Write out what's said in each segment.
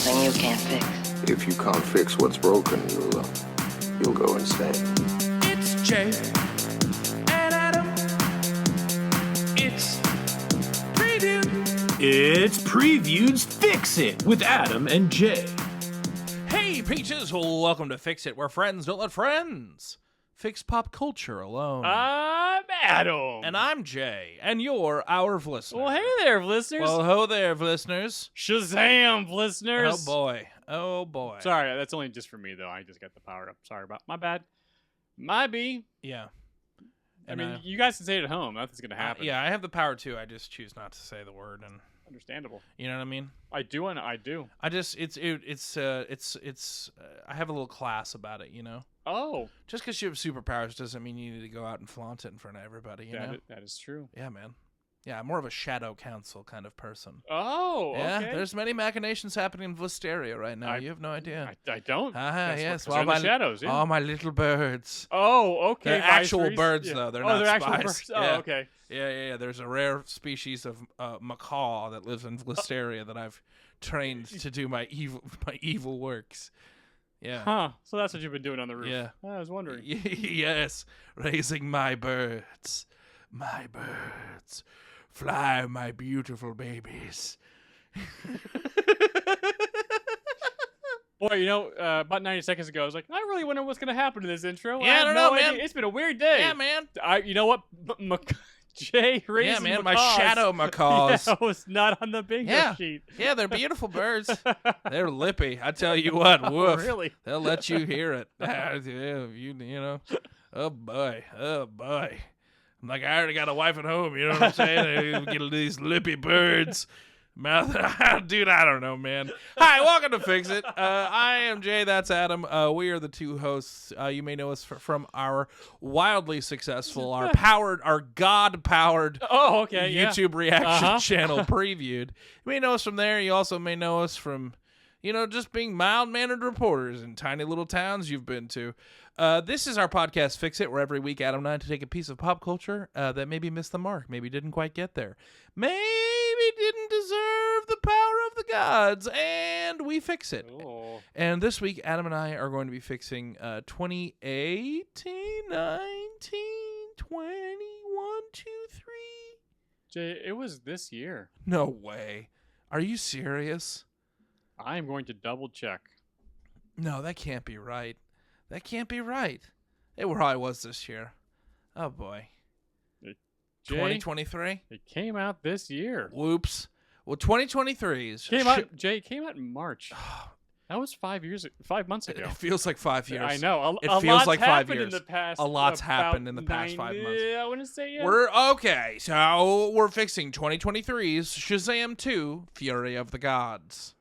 something you can't fix. If you can't fix what's broken, you'll go insane. It's Jay and Adam. It's Preview. It's Preview's Fix It with Adam and Jay. Hey, Peaches, welcome to Fix It, where friends don't let friends fix pop culture alone. I'm Adam. And I'm Jay, and you're our listener. Well, hey there, listeners. Well, ho there, listeners. Shazam, listeners. Oh, boy. Oh, boy. Sorry, that's only just for me, though. I just got the power up. Sorry about my bad. My B. Yeah. I mean, you guys can say it at home. Nothing's going to happen. Yeah, I have the power, too. I just choose not to say the word, and Understandable. you know what I mean? I do, and I do. I just, I have a little class about it, you know? Oh. Just because you have superpowers doesn't mean you need to go out and flaunt it in front of everybody, you know? That is true. Yeah, man. Yeah, I'm more of a shadow council kind of person. Oh, Yeah, okay. there's many machinations happening in Vlisteria right now. You have no idea. I don't. Yes. That's Well, in the shadows, yeah. all my little birds. Oh, okay. They're actual Viceroys. birds, Yeah. though. They're oh, not they're spies. actual birds. Oh, Yeah. okay. Yeah. There's a rare species of macaw that lives in Vlisteria that I've trained to do my evil works. Yeah. Huh. So that's what you've been doing on the roof. Yeah. I was wondering. Yes, raising my birds. My birds. Fly, my beautiful babies. Boy, you know, about 90 seconds ago, I was like, I really wonder what's going to happen to this intro. Yeah, I have don't no know, idea. man. It's been a weird day. Yeah, man. You know what? Jay raising Yeah, man, macaws. my shadow macaws. Yeah, was not on the bingo sheet. Yeah, they're beautiful birds. They're lippy. I tell you what, woof. Really? They'll let you hear it. Yeah, you know. Oh, boy. I'm like, I already got a wife at home, you know what I'm saying? I get these lippy birds. Mouth, dude, I don't know, man. Hi, welcome to Fix It. I am Jay, that's Adam. We are the two hosts. You may know us from our wildly successful, our God-powered Oh, okay. YouTube reaction Uh-huh. channel Previewed. You may know us from there. You also may know us from, just being mild-mannered reporters in tiny little towns you've been to. This is our podcast, Fix It, where every week Adam and I take a piece of pop culture that maybe missed the mark, maybe didn't quite get there, maybe didn't deserve the power of the gods, and we fix it. Oh. And this week, Adam and I are going to be fixing 2018, 19, 20, 1, 2, 3. Jay, it was this year. No way. Are you serious? I am going to double check. No, that can't be right. That can't be right. It probably was this year. Oh, boy. Jay, 2023? It came out this year. Whoops. Well, 2023 is... Came out in March. That was 5 months ago. It feels like 5 years. I know. It A feels lot's like 5 happened years. In the past, A lot's about happened in the past 5 months. I want to say, yeah. We're okay. So we're fixing 2023's Shazam 2: Fury of the Gods.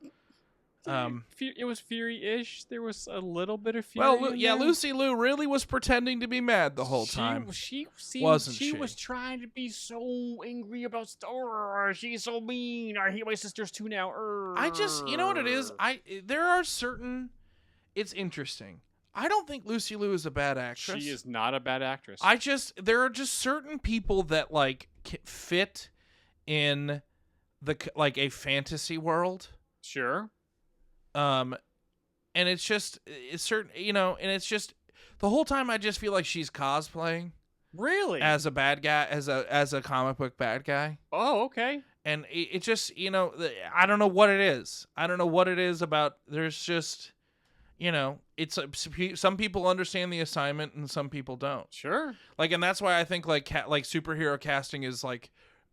It was Fury-ish. There was a little bit of Fury. Well, in yeah, there. Lucy Liu really was pretending to be mad the whole time. She Wasn't she? was trying to be so angry about Star Wars. She's so mean. I hate my sisters too now. I just, you know what it is? It's interesting. I don't think Lucy Liu is a bad actress. She is not a bad actress. There are just certain people that fit in a fantasy world. Sure. And it's certain, and it's just the whole time I just feel like she's cosplaying Really? as a bad guy, as a comic book bad guy. Oh, okay. And it just, I don't know what it is. I don't know what it is about. There's just, it's some people understand the assignment and some people don't. Sure. And that's why I think superhero casting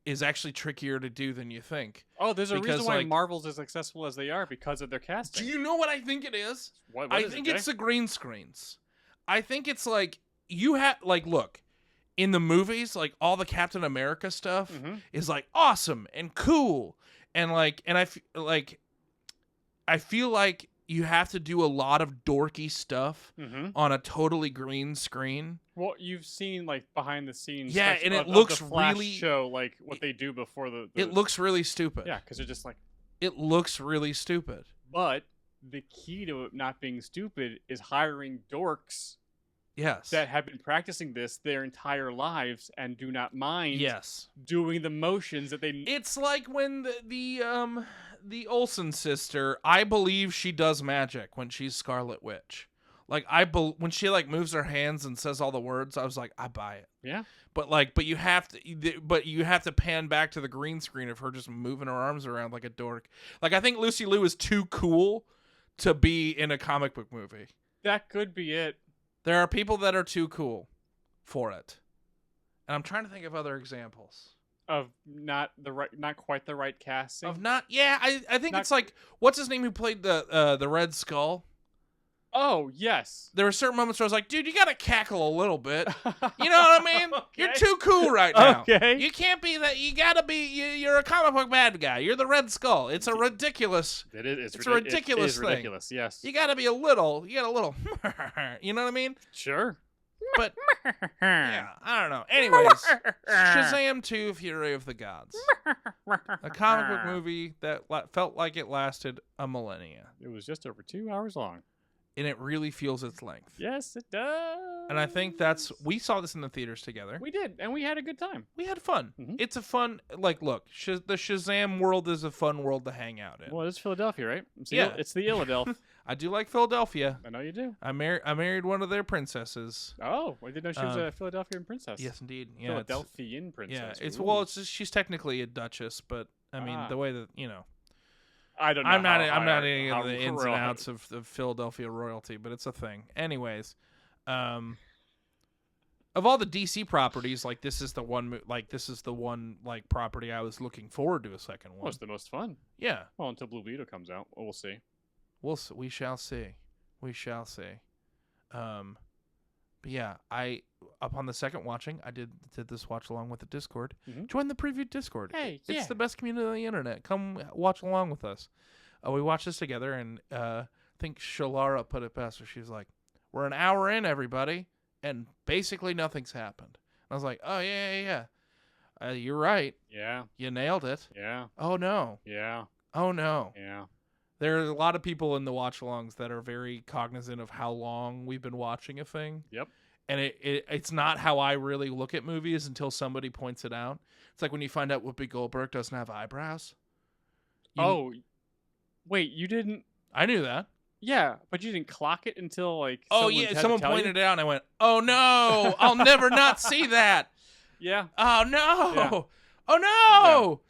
is actually trickier to do than you think. Oh, there's a reason why like, Marvel's as successful as they are because of their casting. Do you know what I think it is? What I is think it, it's the green screens. I think it's you have look, in the movies, all the Captain America stuff is awesome and cool and I feel like you have to do a lot of dorky stuff on a totally green screen. Well, you've seen behind the scenes. Yeah, stuff and it of looks the Flash really show what they do before the. It looks really stupid. Yeah, because they're just It looks really stupid. But the key to it not being stupid is hiring dorks Yes. that have been practicing this their entire lives and do not mind Yes. doing the motions that they. It's like when the Olsen sister, I believe she does magic when she's Scarlet Witch. Like when she like moves her hands and says all the words, I was like, I buy it. Yeah. But you have to pan back to the green screen of her just moving her arms around like a dork. Like I think Lucy Liu is too cool to be in a comic book movie. That could be it. There are people that are too cool for it. And I'm trying to think of other examples. Of not quite the right casting. I think it's like, what's his name who played the Red Skull? Oh, yes. There were certain moments where I was like, dude, you gotta cackle a little bit. You know what I mean? Okay. You're too cool right now. Okay. You can't be that. You gotta be. You're a comic book bad guy. You're the Red Skull. It's a ridiculous. It's a ridiculous it is thing. ridiculous. Yes. You gotta be a little. You got a little. You know what I mean? Sure. But yeah, I don't know. Anyways, Shazam 2: Fury of the Gods, a comic book movie that felt like it lasted a millennia, It was just over 2 hours long. and it really feels its length. Yes, it does. And I think we saw this in the theaters together. We did, and we had a good time. We had fun. Mhm. It's a fun, like, look, the Shazam world is a fun world to hang out in. Well, it's Philadelphia, right? Yeah. It's the Illadelph. I do like Philadelphia. I know you do. I married one of their princesses. Oh, I didn't know she was a Philadelphian princess. Yes, indeed. Yeah, Philadelphian princess. Yeah, Ooh. it's just, she's technically a duchess, but I mean the way that I don't know. I'm not how any of the ins and royal- outs of Philadelphia royalty, but it's a thing. Anyways, of all the DC properties, like this is the one property I was looking forward to a second one. Well, it's the most fun. Yeah, Well, until Blue Beetle comes out, we'll see. we shall see. We shall see. But yeah, upon the second watching, I did this watch along with the Discord. Mhm. Join the preview Discord. Hey, It's yeah. the best community on the internet. Come watch along with us. We watched this together, and I think Shalara put it best, where she was like, "We're an hour in, everybody, and basically nothing's happened." And I was like, "Oh yeah. You're right. Yeah. You nailed it. Yeah. Oh no. Yeah. Oh no." Yeah. There are a lot of people in the watch-alongs that are very cognizant of how long we've been watching a thing. Yep. And it's not how I really look at movies until somebody points it out. It's like when you find out Whoopi Goldberg doesn't have eyebrows. Wait, you didn't? I knew that. Yeah, but you didn't clock it until like. Oh yeah, someone pointed it out, and I went, "Oh no, I'll never not see that." Yeah. Oh no. Yeah. Oh no.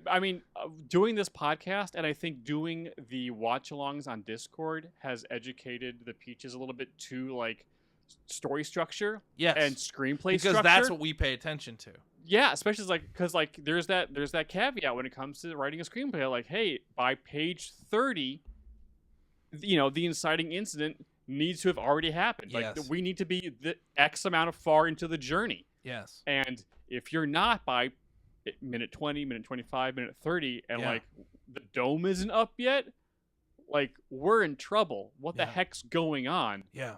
I mean, doing this podcast and I think doing the watch-alongs on Discord has educated the Peaches a little bit to like story structure Yes. and screenplay because structure. that's what we pay attention to. Yeah, especially because there's that caveat when it comes to writing a screenplay. Like, hey, by page 30, the inciting incident needs to have already happened. Like, Yes. we need to be the X amount of far into the journey. Yes. And if you're not by minute 20, minute 25, minute 30, and Yeah. like the dome isn't up yet, like we're in trouble. What the Yeah. heck's going on? Yeah.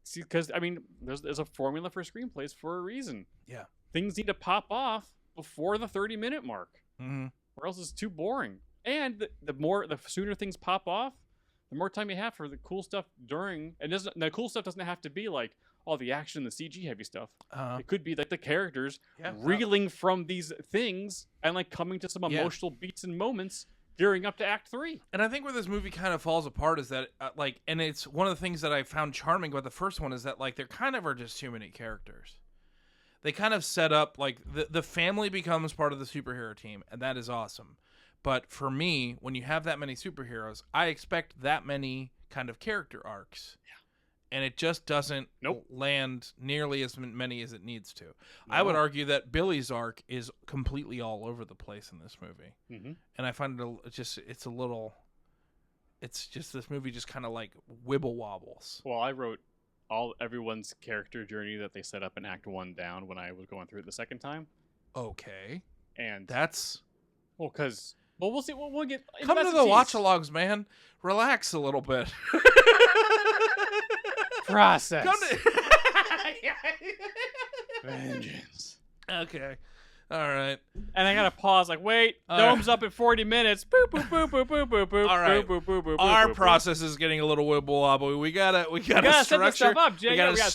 See, because I mean, there's a formula for screenplays for a reason. Yeah. Things need to pop off before the 30-minute mark, Mm-hmm. or else it's too boring. And the sooner things pop off, the more time you have for the cool stuff during. And the cool stuff doesn't have to be like all the action, the CG heavy stuff. It could be like the characters reeling from these things and like coming to some emotional beats and moments gearing up to Act 3. And I think where this movie kind of falls apart is that, and it's one of the things that I found charming about the first one is that, like, there kind of are just too many characters. They kind of set up, like, the family becomes part of the superhero team, and that is awesome. But for me, when you have that many superheroes, I expect that many kind of character arcs. Yeah. And it just doesn't land nearly as many as it needs to. No. I would argue that Billy's arc is completely all over the place in this movie. Mm-hmm. And I find it's just this movie just kind of like wibble wobbles. Well, I wrote everyone's character journey that they set up in Act 1 down when I was going through it the second time. Okay. And that's... we'll see. We'll get... Come to the watch-alongs, man. Relax a little bit. Process. Come to... Vengeance. Okay. All right. And I gotta pause. Like, wait, dome's up at 40 minutes. Boop boop boop boop boop boop boop. All right. Boop, boop, boop, boop, Our boop, process is getting a little wibble wobbly. We gotta set this structure. stuff up, Jay. We Yeah, gotta we gotta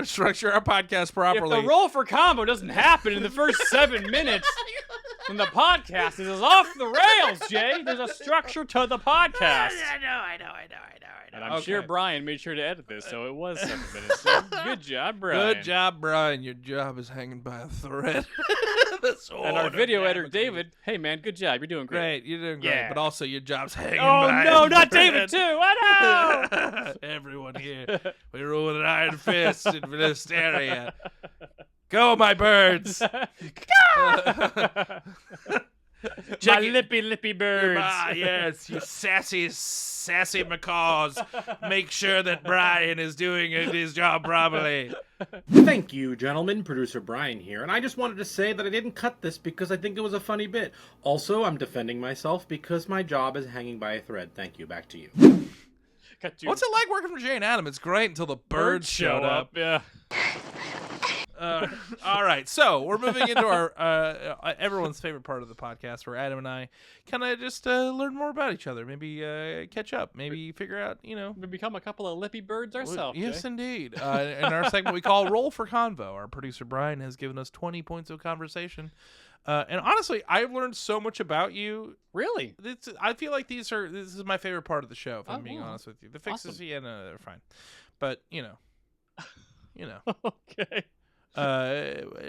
structure our podcast If properly. the roll for combo doesn't happen in the first 7 minutes, then the podcast is off the rails, Jay. There's a structure to the podcast. I know. And I'm sure Brian made sure to edit this, so it was 7 minutes. So good job, Brian. Good job, Brian. Your job is hanging by a thread. And our video editor, David, hey, man, good job. You're doing great. Great, you're doing great. Yeah. But also, your job's hanging Oh, by no, a not thread. David, too. I know. Everyone here. We rule with an iron fist in this area. Go, my birds. My lippy birds. Ah, yes, you sassy macaws. Make sure that Brian is doing his job properly. Thank you, gentlemen. Producer Brian here, and I just wanted to say that I didn't cut this because I think it was a funny bit. Also, I'm defending myself because my job is hanging by a thread. Thank you. Back to you. What's it like working for Jay and Adam? It's great until the birds showed up. Yeah. All right, so we're moving into our everyone's favorite part of the podcast, where Adam and I kind of just learn more about each other, maybe catch up, maybe figure out, We become a couple of lippy birds ourselves. Yes, Jay. indeed. In our segment we call Roll for Convo, our producer Brian has given us 20 points of conversation. And honestly, I've learned so much about you. Really? I feel like this is my favorite part of the show, if I'm being honest with you. The fixes, Awesome. yeah, no, they're fine. But, you know. Okay.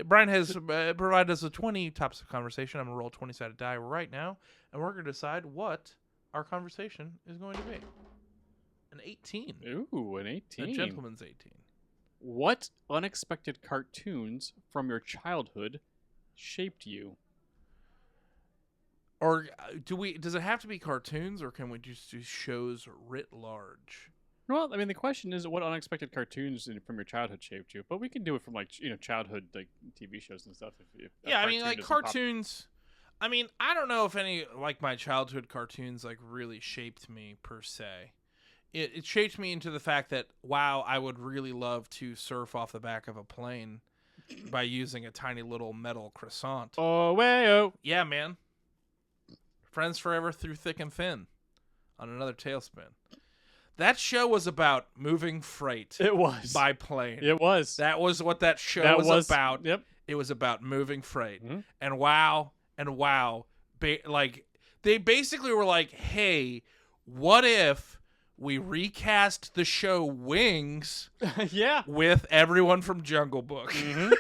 Brian has provided us with 20 topics of conversation. I'm going to roll a 20-sided die right now, and we're going to decide what our conversation is going to be. An 18. Ooh, an 18. A gentleman's 18. What unexpected cartoons from your childhood shaped you? Or does it have to be cartoons, or can we just do shows writ large? Well, I mean, the question is what unexpected cartoons from your childhood shaped you, but we can do it from childhood TV shows and stuff. If Yeah, I mean, cartoon like doesn't pop- cartoons. I mean, I don't know if any like my childhood cartoons like really shaped me per se. It shaped me into the fact that wow, I would really love to surf off the back of a plane by using a tiny little metal croissant. Oh, way-oh. Yeah, man. Friends Forever Through Thick and Thin on another tailspin. That show was about moving freight. It was. By plane. It was. That was what that show was about. Yep. It was about moving freight. Mm-hmm. And wow. They basically were like, hey, what if we recast the show Wings Yeah. with everyone from Jungle Book? Mm-hmm.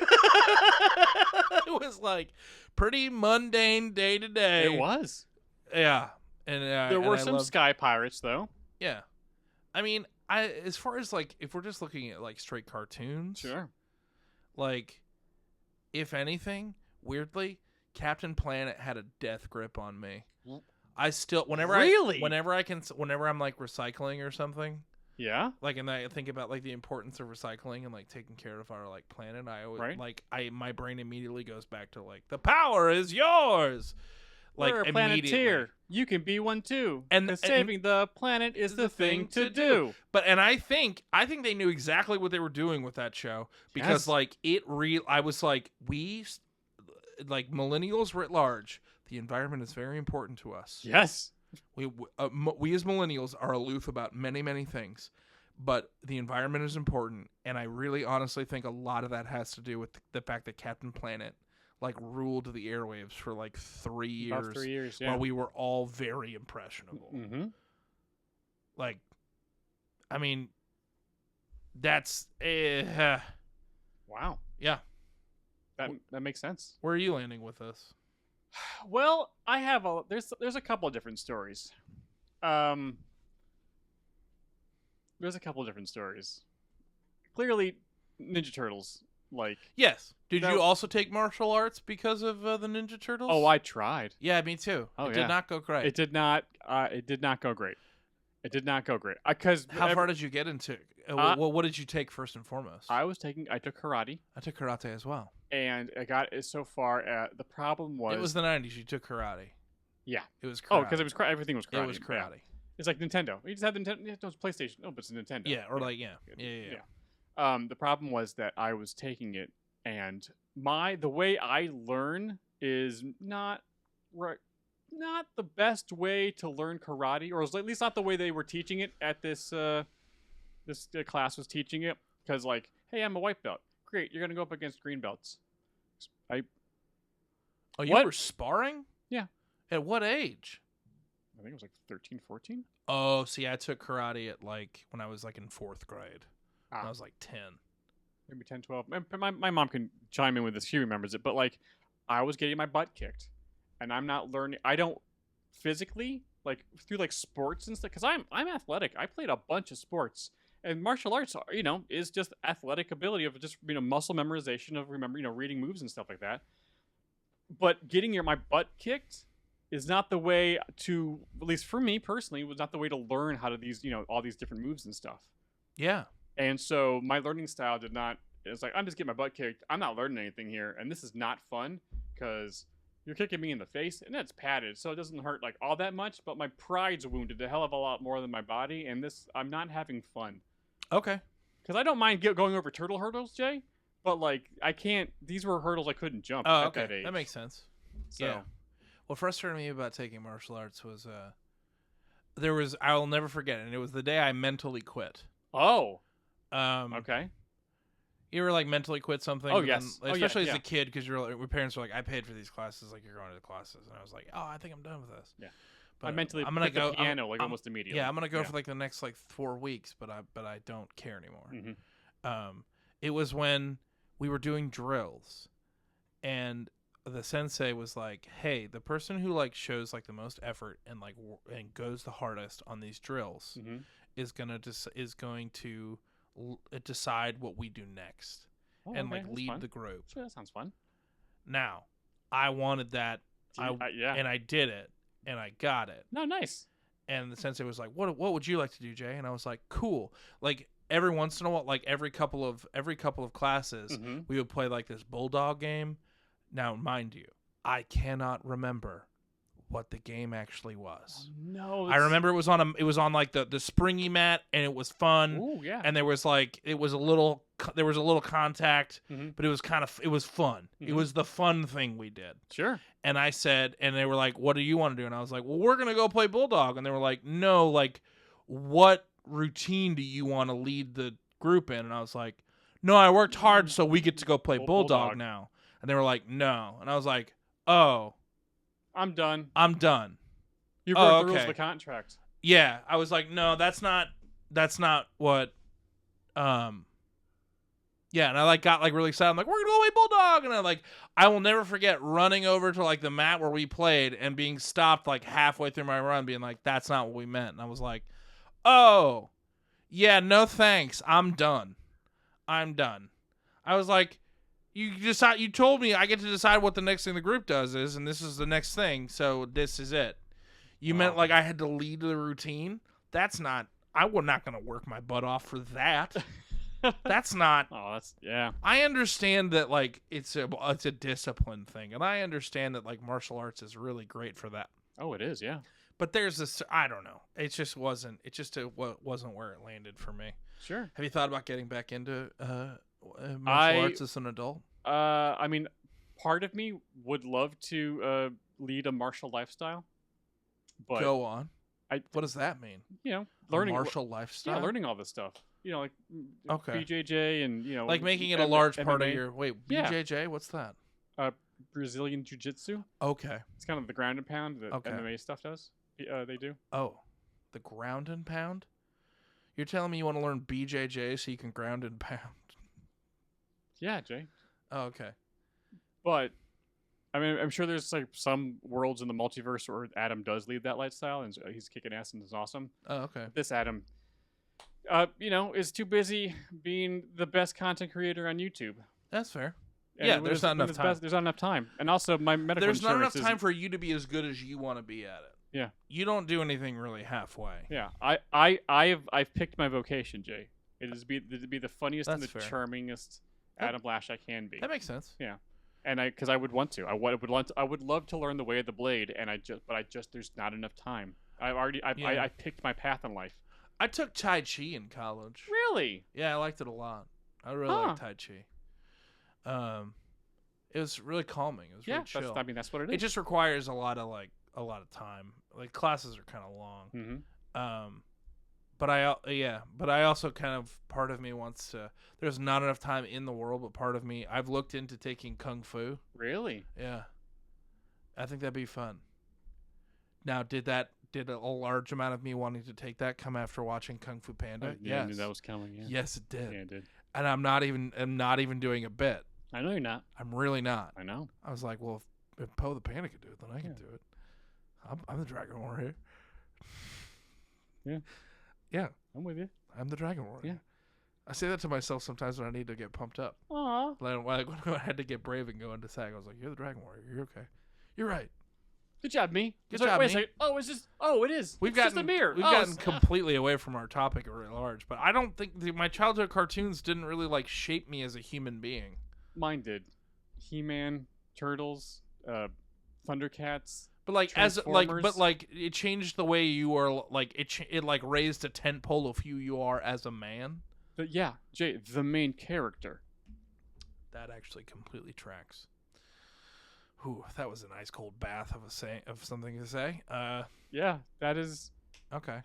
It was like pretty mundane day to day. It was. Yeah. And There were some sky pirates, though. Yeah. I mean, as far as like if we're just looking at like straight cartoons, Sure. like if anything, weirdly, Captain Planet had a death grip on me. I still whenever I'm like recycling or something, Yeah. like, and I think about like the importance of recycling and like taking care of our like planet, I always Right. my brain immediately goes back to like the power is yours. Like We're a immediately. planeteer. You can be one too. And saving the planet is the thing to do. But I think they knew exactly what they were doing with that show because Yes. like I was like millennials writ large. The environment is very important to us. Yes. We as millennials are aloof about many, many things, but the environment is important. And I really honestly think a lot of that has to do with the fact that Captain Planet like ruled the airwaves for like 3 years. About 3 years, yeah. While we were all very impressionable. Mm-hmm. Like, I mean, that's Wow. yeah. That makes sense. Where are you landing with this? Well, I have there's a couple of different stories. There's a couple of different stories. Clearly, Ninja Turtles. Like, Yes. Did That- you also take martial arts because of the Ninja Turtles? oh, I tried. Yeah, me too. Oh, it yeah. did not go great. It did not. It did not go great. It did not go great. Because How far did you get into? What did you take first and foremost? I took karate, I took karate as well. and I got it so far. The problem was It was the 90s. You took karate. Yeah. It was karate. Oh, because everything was karate. It was Yeah. karate. It's like Nintendo. You just have Nintendo. Yeah, it was PlayStation. Oh, but it's a Nintendo. Yeah, or like, yeah. The problem was that I was taking it, and the way I learn is not the best way to learn karate, or at least not the way they were teaching it at this class was teaching it. Because like, hey, I'm a white belt. Great, you're gonna go up against green belts. Oh, you What? were sparring? Yeah. At what age? I think it was like 13, 14. Oh, see, I took karate at like when I was like in 4th grade. When I was like 10. Maybe 10, 12. My mom can chime in with this. She remembers it. But, like, I was getting my butt kicked. And I'm not learning. I don't physically, like, through, like, sports and stuff. Because I'm athletic. I played a bunch of sports. And martial arts, is just athletic ability of just, muscle memorization of reading moves and stuff like that. But getting my butt kicked is not the way to, at least for me personally, was not the way to learn how to all these different moves and stuff. Yeah. And so my learning style it's like, I'm just getting my butt kicked. I'm not learning anything here. And this is not fun because you're kicking me in the face and it's padded. So it doesn't hurt like all that much, but my pride's wounded a hell of a lot more than my body. And I'm not having fun. Okay. Because I don't mind going over turtle hurdles, Jay. But like, these were hurdles I couldn't jump at that age. That makes sense. So. Yeah. What frustrated me about taking martial arts was I will never forget it, and it was the day I mentally quit. Oh. Okay. You ever like mentally quit something? Oh, yes. Especially as a kid, because your parents were like, "I paid for these classes, like you're going to the classes," and I was like, "Oh, I think I'm done with this." Yeah. But I mentally I'm gonna quit the piano almost immediately. Yeah, I'm gonna go for like the next like 4 weeks, but I don't care anymore. Mm-hmm. It was when we were doing drills, and the sensei was like, "Hey, the person who like shows like the most effort and like and goes the hardest on these drills is going to decide what we do next and like lead the group." Sure, that sounds fun. Now, I wanted that, and I did it, and I got it. No, nice. And the sensei was like, "What would you like to do, Jay?" And I was like, "Cool." Like every once in a while, like every couple of classes, we would play like this bulldog game. Now, mind you, I cannot remember what the game actually was. Oh, no, I remember it was on like the springy mat, and it was fun. Ooh, yeah. And there was a little contact, but it was fun. It was the fun thing we did. Sure. And I said, and they were like, "What do you want to do?" And I was like, "Well, we're gonna go play bulldog." And they were like, "No, like, what routine do you want to lead the group in?" And I was like, "No, I worked hard, so we get to go play bulldog now." And they were like, "No." And I was like, "Oh. I'm done. You broke the rules of the contract." Yeah. I was like, "No, that's not what, yeah." And I like got like really excited. I'm like, "We're going to go play bulldog." And I will never forget running over to like the mat where we played and being stopped like halfway through my run being like, "That's not what we meant." And I was like, "Oh, yeah, no thanks. I'm done." I was like, you told me I get to decide what the next thing the group does is, and this is the next thing, so this is it. You meant like I had to lead the routine? I was not going to work my butt off for that. That's not. Oh, yeah. I understand that like it's a discipline thing, and I understand that like martial arts is really great for that. Oh, it is, yeah. But there's this, I don't know. It wasn't where it landed for me. Sure. Have you thought about getting back into martial arts as an adult? I mean, part of me would love to lead a martial lifestyle. But go on. What does that mean? Learning martial lifestyle. Yeah, learning all this stuff. Like okay. BJJ and like making it a large part MMA. of your BJJ. What's that? Brazilian Jiu-Jitsu. Okay. It's kind of the ground and pound that MMA stuff does. They do. Oh, the ground and pound. You're telling me you want to learn BJJ so you can ground and pound? Yeah, Jay. Oh, okay. But I mean, I'm sure there's like some worlds in the multiverse where Adam does lead that lifestyle, and he's kicking ass and is awesome. Oh, okay. This Adam, is too busy being the best content creator on YouTube. That's fair. And yeah, there's not enough time. There's not enough time, and also my medical. There's not enough time for you to be as good as you want to be at it. Yeah. You don't do anything really halfway. Yeah. I've picked my vocation, Jay. It is to be the funniest and the charmingest Adam Lash I can be. That makes sense. Yeah. And because I would want to. I would love to learn the way of the blade, and there's not enough time. I picked my path in life. I took Tai Chi in college. Really? Yeah, I liked it a lot. I really liked Tai Chi. It was really calming. It was Yeah, really chill. that's what it It is. just requires a lot of time. Like classes are kind of long. Mm-hmm. But I also kind of, part of me wants to. There's not enough time in the world, but part of me, I've looked into taking kung fu. Really? Yeah, I think that'd be fun. Now, did a large amount of me wanting to take that come after watching Kung Fu Panda? Yeah, I Yes, knew that was coming. Yeah. yes, it did. Yeah, it did. And I'm not even doing a bit. I know you're not. I'm really not. I know. I was like, well, if Poe the Panda could do it, then I can do it. I'm the Dragon Warrior. Yeah. Yeah. I'm with you. I'm the Dragon Warrior. Yeah. I say that to myself sometimes when I need to get pumped up. Aw. Like when I had to get brave and go into SAG, I was like, you're the Dragon Warrior. You're okay. You're right. Good job, me. Good So, job, wait me. a second. Oh, it's just. Oh, it is. We've It's just gotten a mirror. We've gotten completely away from our topic at large, but I don't think my childhood cartoons didn't really like shape me as a human being. Mine did. He-Man, Turtles, Thundercats. But like Transformers. it changed the way you are. Like it like raised a tent pole of who you are as a man. But yeah, Jay, the main character. That actually completely tracks. Ooh, that was a nice cold bath of something to say. Yeah, that is. Okay.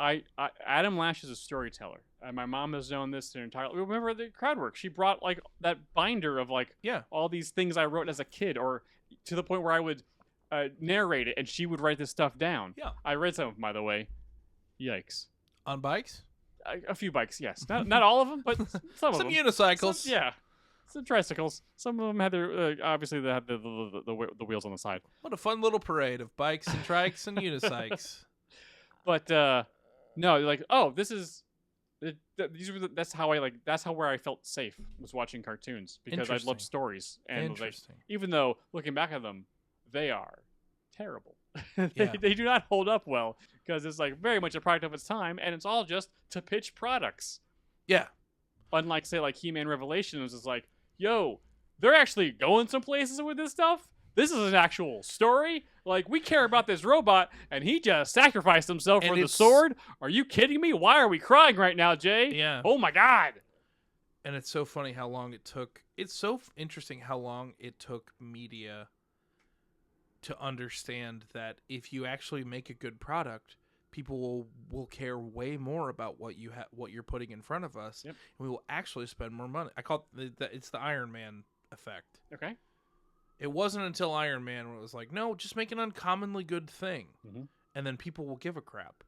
Adam Lash is a storyteller. My mom has known this their entire. Remember the crowd work? She brought like that binder of like all these things I wrote as a kid, or to the point where I would narrate it, and she would write this stuff down. Yeah. I read some of them, by the way. Yikes. On bikes? A few bikes, yes. Not all of them, but some of them. Some unicycles. Yeah. Some tricycles. Some of them had their obviously they had the wheels on the side. What a fun little parade of bikes and trikes and unicycles. But no, like this is that's how where I felt safe was watching cartoons because I Interesting. loved stories and like, Interesting. even though looking back at them, they are terrible. Yeah. They do not hold up well because it's like very much a product of its time and it's all just to pitch products. Yeah. Unlike say like He-Man Revelations is like, yo, they're actually going some places with this stuff. This is an actual story. Like, we care about this robot, and he just sacrificed himself And for the it's- sword. Are you kidding me? Why are we crying right now, Jay? Yeah. Oh my God. And it's so funny how long it took. It's so interesting how long it took media to understand that if you actually make a good product, people will care way more about what you're putting in front of us, Yep. and we will actually spend more money. I call it it's the Iron Man effect. Okay. It wasn't until Iron Man where it was like, no, just make an uncommonly good thing, Mhm. and then people will give a crap.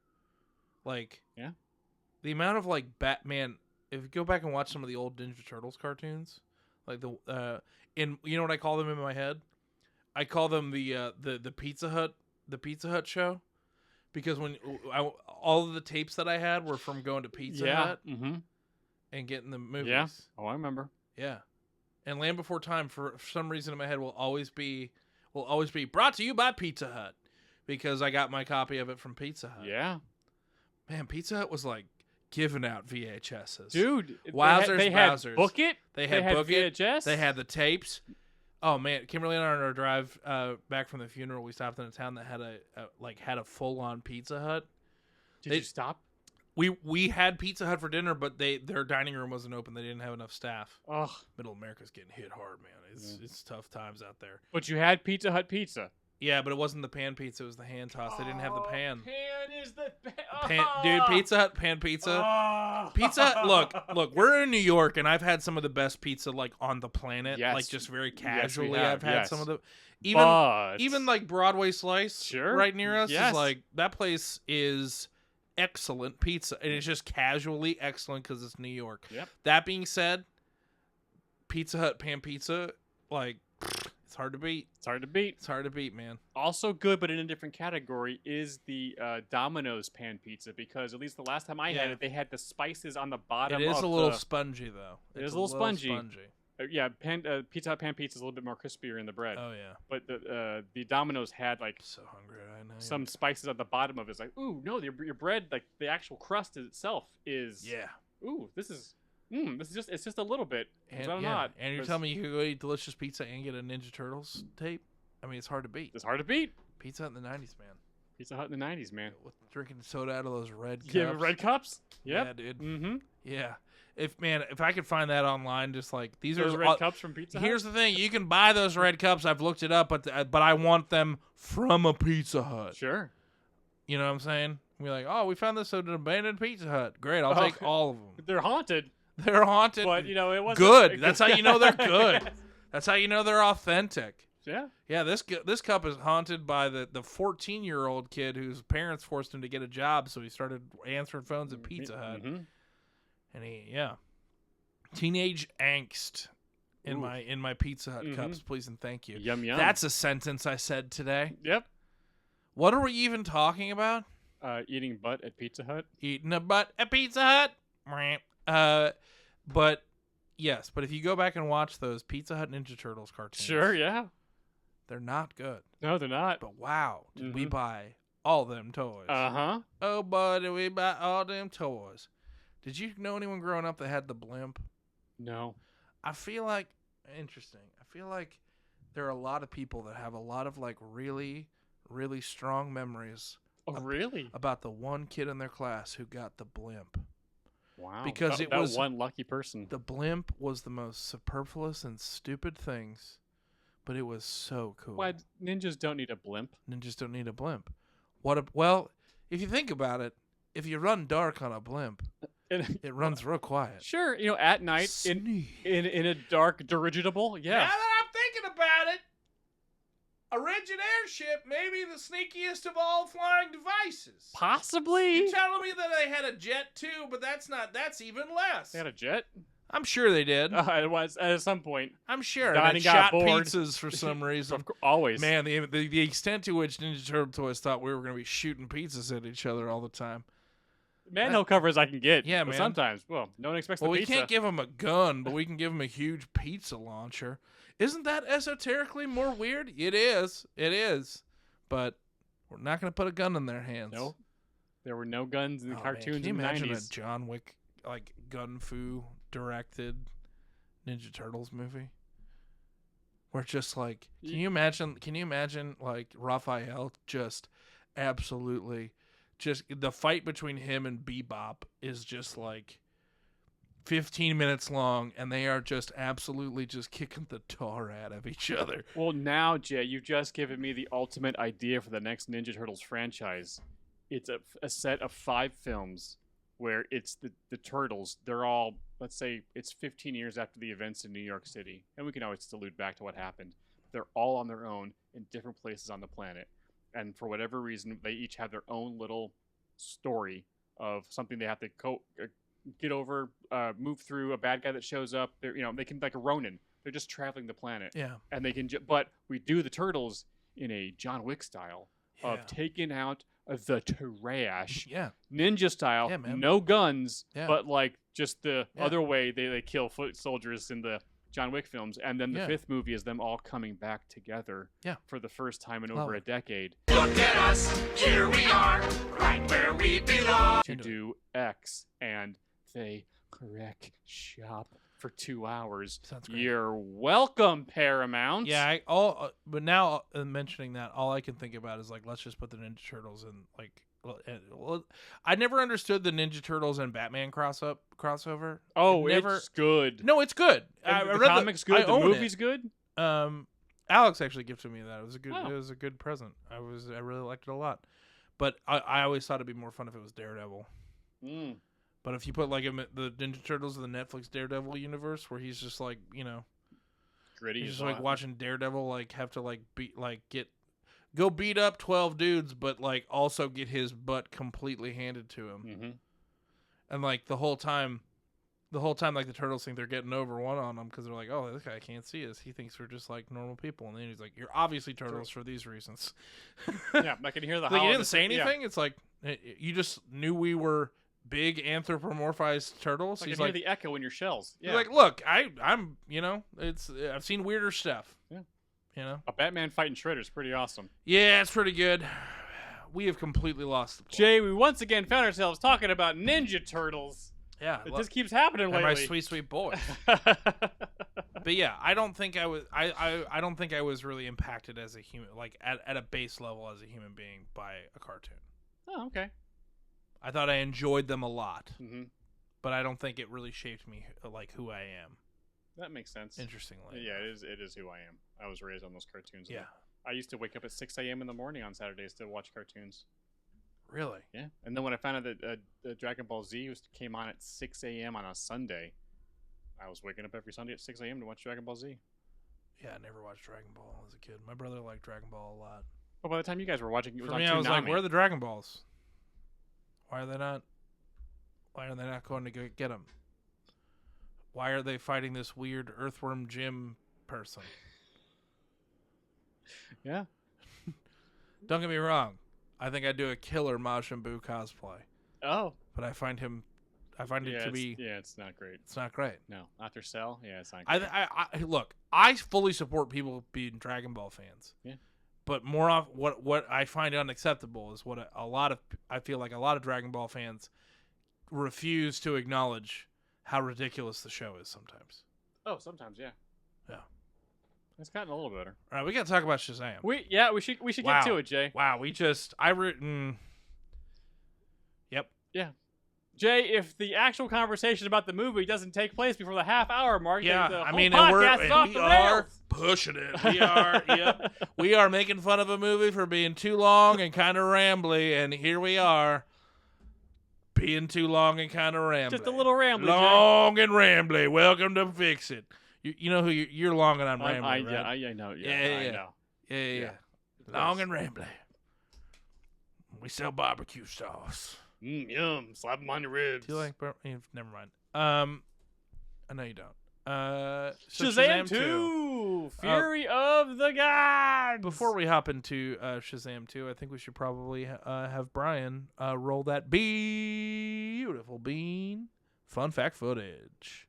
Like, Yeah. the amount of like Batman. If you go back and watch some of the old Ninja Turtles cartoons, like you know what I call them in my head? I call them the Pizza Hut show, because all of the tapes that I had were from going to Pizza Hut Mm-hmm. and getting the movies. Yeah. Oh, I remember. Yeah. And Land Before Time, for some reason in my head, will always be brought to you by Pizza Hut, because I got my copy of it from Pizza Hut. Yeah. Man, Pizza Hut was like giving out VHSs. Dude. Wowzers, they had browsers. Book It. They had Book It. VHS. They had the tapes. Oh man, Kimberly and I on our drive back from the funeral, we stopped in a town that had a full on Pizza Hut. Did you stop? We had Pizza Hut for dinner, but their dining room wasn't open. They didn't have enough staff. Ugh. Middle America's getting hit hard, man. It's tough times out there. But you had Pizza Hut pizza. Yeah, but it wasn't the pan pizza. It was the hand toss. They didn't have the pan. Pan is the Dude, Pizza Hut, pan pizza. Pizza Hut, look, we're in New York, and I've had some of the best pizza, like, on the planet. Yes. Like, just very Yes, we casually, have, I've had yes. some of the... But- Even like, Broadway Slice Sure. right near us Yes. is, like, that place is excellent pizza. And it's just casually excellent because it's New York. Yep. That being said, Pizza Hut, pan pizza, like, it's hard to beat. It's hard to beat. It's hard to beat, man. Also good, but in a different category, is the Domino's pan pizza, because at least the last time I had it, they had the spices on the bottom. It is of a little the, spongy, though. It is a little spongy. Yeah, Pizza Hut pan pizza is a little bit more crispier in the bread. Oh, yeah. But the Domino's had like So hungry right now. some spices at the bottom of it. It's like, ooh, no, your bread, like the actual crust itself is. Yeah. Ooh, this is it's just a little bit. And, It's not yeah. not. And you're telling me you could go eat delicious pizza and get a Ninja Turtles tape? I mean, it's hard to beat. It's hard to beat. Pizza Hut in the 90s, man. Pizza Hut in the 90s, man. With drinking soda out of those red cups. Yeah, red cups. Yep. Yeah, dude. Mm-hmm. Yeah. If I could find that online, just like these Those are red cups from Pizza Hut. Here's the thing: you can buy those red cups. I've looked it up, but I want them from a Pizza Hut. Sure. You know what I'm saying? We're like, oh, we found this at an abandoned Pizza Hut. Great, I'll take all of them. They're haunted, They're haunted. but it wasn't good. That's how you know they're good. That's how you know they're authentic. Yeah. Yeah, this cup is haunted by the 14-year-old kid whose parents forced him to get a job, so he started answering phones at Pizza Hut. Mm-hmm. And teenage angst in my Pizza Hut cups, please and thank you. Yum yum. That's a sentence I said today. Yep. What are we even talking about? Eating butt at Pizza Hut. Eating a butt at Pizza Hut. But yes, but if you go back and watch those Pizza Hut Ninja Turtles cartoons, Sure. Yeah. they're not good. No, they're not. But wow, did we buy all them toys? Uh-huh. Oh, boy, did we buy all them toys? Did you know anyone growing up that had the blimp? No. I feel like interesting. I feel like there are a lot of people that have a lot of like really, really strong memories. Oh, really? About the one kid in their class who got the blimp. Wow. Because it that was one lucky person. The blimp was the most superfluous and stupid things, but it was so cool. Why ninjas don't need a blimp? Ninjas don't need a blimp. Well, if you think about it, if you run dark on a blimp, it runs real quiet. Sure, at night in a dark dirigible. Yeah. Now that I'm thinking about it, a rigid airship may be the sneakiest of all flying devices. Possibly. You're telling me that they had a jet too, but that's even less. They had a jet? I'm sure they did. It was at some point. I'm sure. Donnie And got shot bored. pizzas for some reason. Always. Man, the extent to which Ninja Turtle toys thought we were going to be shooting pizzas at each other all the time. Manhole covers I can get. Yeah, but man. Sometimes. Well, no one expects the we pizza. can't give them a gun, but we can give them a huge pizza launcher. Isn't that esoterically more weird? It is. It is. But we're not going to put a gun in their hands. No. There were no guns in the cartoons Can you in the imagine 90s. a John Wick, like, gun-fu directed Ninja Turtles movie? Where just, like, can you imagine, like, Raphael just absolutely, just, the fight between him and Bebop is just, like, 15 minutes long, and they are just absolutely just kicking the tar out of each other. Well, now, Jay, you've just given me the ultimate idea for the next Ninja Turtles franchise. It's a set of 5 films where it's the Turtles. They're all, let's say, it's 15 years after the events in New York City. And we can always allude back to what happened. They're all on their own in different places on the planet. And for whatever reason, they each have their own little story of something they have to get over, move through, a bad guy that shows up. They can, like a Ronin. They're just traveling the planet. Yeah. And they can, but we do the Turtles in a John Wick style of taking out the trash. Yeah. Ninja style. Yeah, man. No guns, Yeah. but like just the other way they kill foot soldiers in the John Wick films. And then the 5th movie is them all coming back together for the first time in over a decade. Look at us, here we are, right where we belong. To do X, and they wreck shop for 2 hours. Sounds great. You're welcome, Paramount. Yeah, but now mentioning that, all I can think about is like, let's just put the Ninja Turtles in like. Well, I never understood the Ninja Turtles and Batman crossover. Oh, it's good. No, it's good. I read the comic's good. The movie's good. Alex actually gifted me that. It was a good. Oh. It was a good present. I really liked it a lot. But I always thought it'd be more fun if it was Daredevil. But if you put like the Ninja Turtles in the Netflix Daredevil universe, where he's just like Gritty. he's just like watching Daredevil like have to like go beat up 12 dudes, but like also get his butt completely handed to him. Mm-hmm. And like the whole time like the Turtles think they're getting over one on him because they're like, oh, this guy can't see us. He thinks we're just like normal people. And then he's like, you're obviously Turtles for these reasons. Yeah, I can hear the. Like, you didn't say anything. Yeah. It's like you just knew we were big anthropomorphized turtles. He's like, hear the echo in your shells. Yeah. He's like, look, I'm I've seen weirder stuff. Yeah. A Batman fighting Shredder is pretty awesome. Yeah, it's pretty good. We have completely lost the plot. Jay, we once again found ourselves talking about Ninja Turtles. Yeah, It just keeps happening and lately. my sweet boys. But yeah, I don't think I was. I don't think I was really impacted as a human, like at a base level as a human being by a cartoon. Oh, okay. I thought I enjoyed them a lot, Mm-hmm. but I don't think it really shaped me like who I am. That makes sense. Interestingly, Yeah, it is who I am. I was raised on those cartoons. Yeah, I used to wake up at 6 a.m. in the morning on Saturdays to watch cartoons. really. Yeah, and then when I found out that Dragon Ball Z came on at 6 a.m. on a Sunday, I was waking up every Sunday at 6 a.m. to watch Dragon Ball Z. Yeah, I never watched Dragon Ball as a kid. My brother liked Dragon Ball a lot. But by the time you guys were watching, it was For on me, I was like, Toonami. "Where are the Dragon Balls? Why are they not? Why are they not going to go get them? Why are they fighting this weird Earthworm Jim person?" Yeah. Don't get me wrong. I think I'd do a killer Majin Buu cosplay, Oh. but I find it to be. Yeah, it's not great. It's not great. No, after Cell, yeah, it's not great. I look. I fully support people being Dragon Ball fans. Yeah. But more of what I find unacceptable is what I feel like a lot of Dragon Ball fans refuse to acknowledge how ridiculous the show is sometimes. Oh, sometimes, yeah. Yeah. It's gotten a little better. All right, we got to talk about Shazam. We should Wow. get to it, Jay. Wow, Yep. Yeah. Jay, if the actual conversation about the movie doesn't take place before the half-hour mark, Yeah, then the I whole mean, podcast is off we the are rails. pushing it. We are, yep. We are making fun of a movie for being too long and kind of rambly, and here we are, being too long and kind of rambly. Just a little rambly, Jay. Long and rambly. Welcome to Fix It. You know who you're long and I'm rambly, right? I know. Yeah, Yeah. I know. Yeah. Long and rambly. We sell barbecue sauce. Yum. Slap them on your ribs. Do you like never mind. I know you don't. So Shazam 2! Fury of the Gods! Before we hop into Shazam 2, I think we should probably have Brian roll that beautiful bean fun fact footage.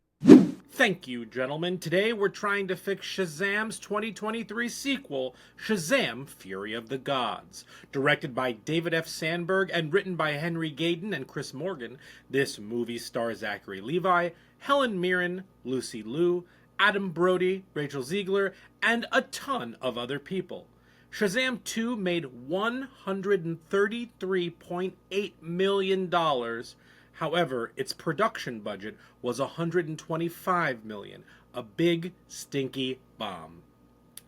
Thank you, gentlemen. Today we're trying to fix Shazam's 2023 sequel, Shazam Fury of the Gods. Directed by David F. Sandberg and written by Henry Gayden and Chris Morgan, this movie stars Zachary Levi, Helen Mirren, Lucy Liu, Adam Brody, Rachel Ziegler, and a ton of other people. Shazam 2 made $133.8 million. However, its production budget was $125 million, a big, stinky bomb.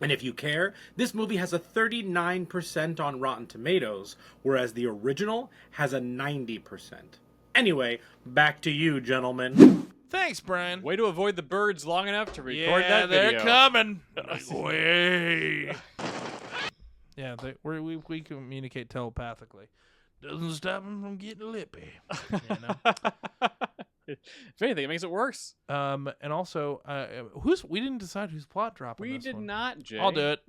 And if you care, this movie has a 39% on Rotten Tomatoes, whereas the original has a 90%. Anyway, back to you, gentlemen. Thanks, Brian. Way to avoid the birds long enough to record Yeah, that video. they're coming. Way. Yeah, we communicate telepathically. Doesn't stop them from getting lippy. You know? If anything, it makes it worse. And also, we didn't decide whose plot drop. We this did one. not, Jay. I'll do it.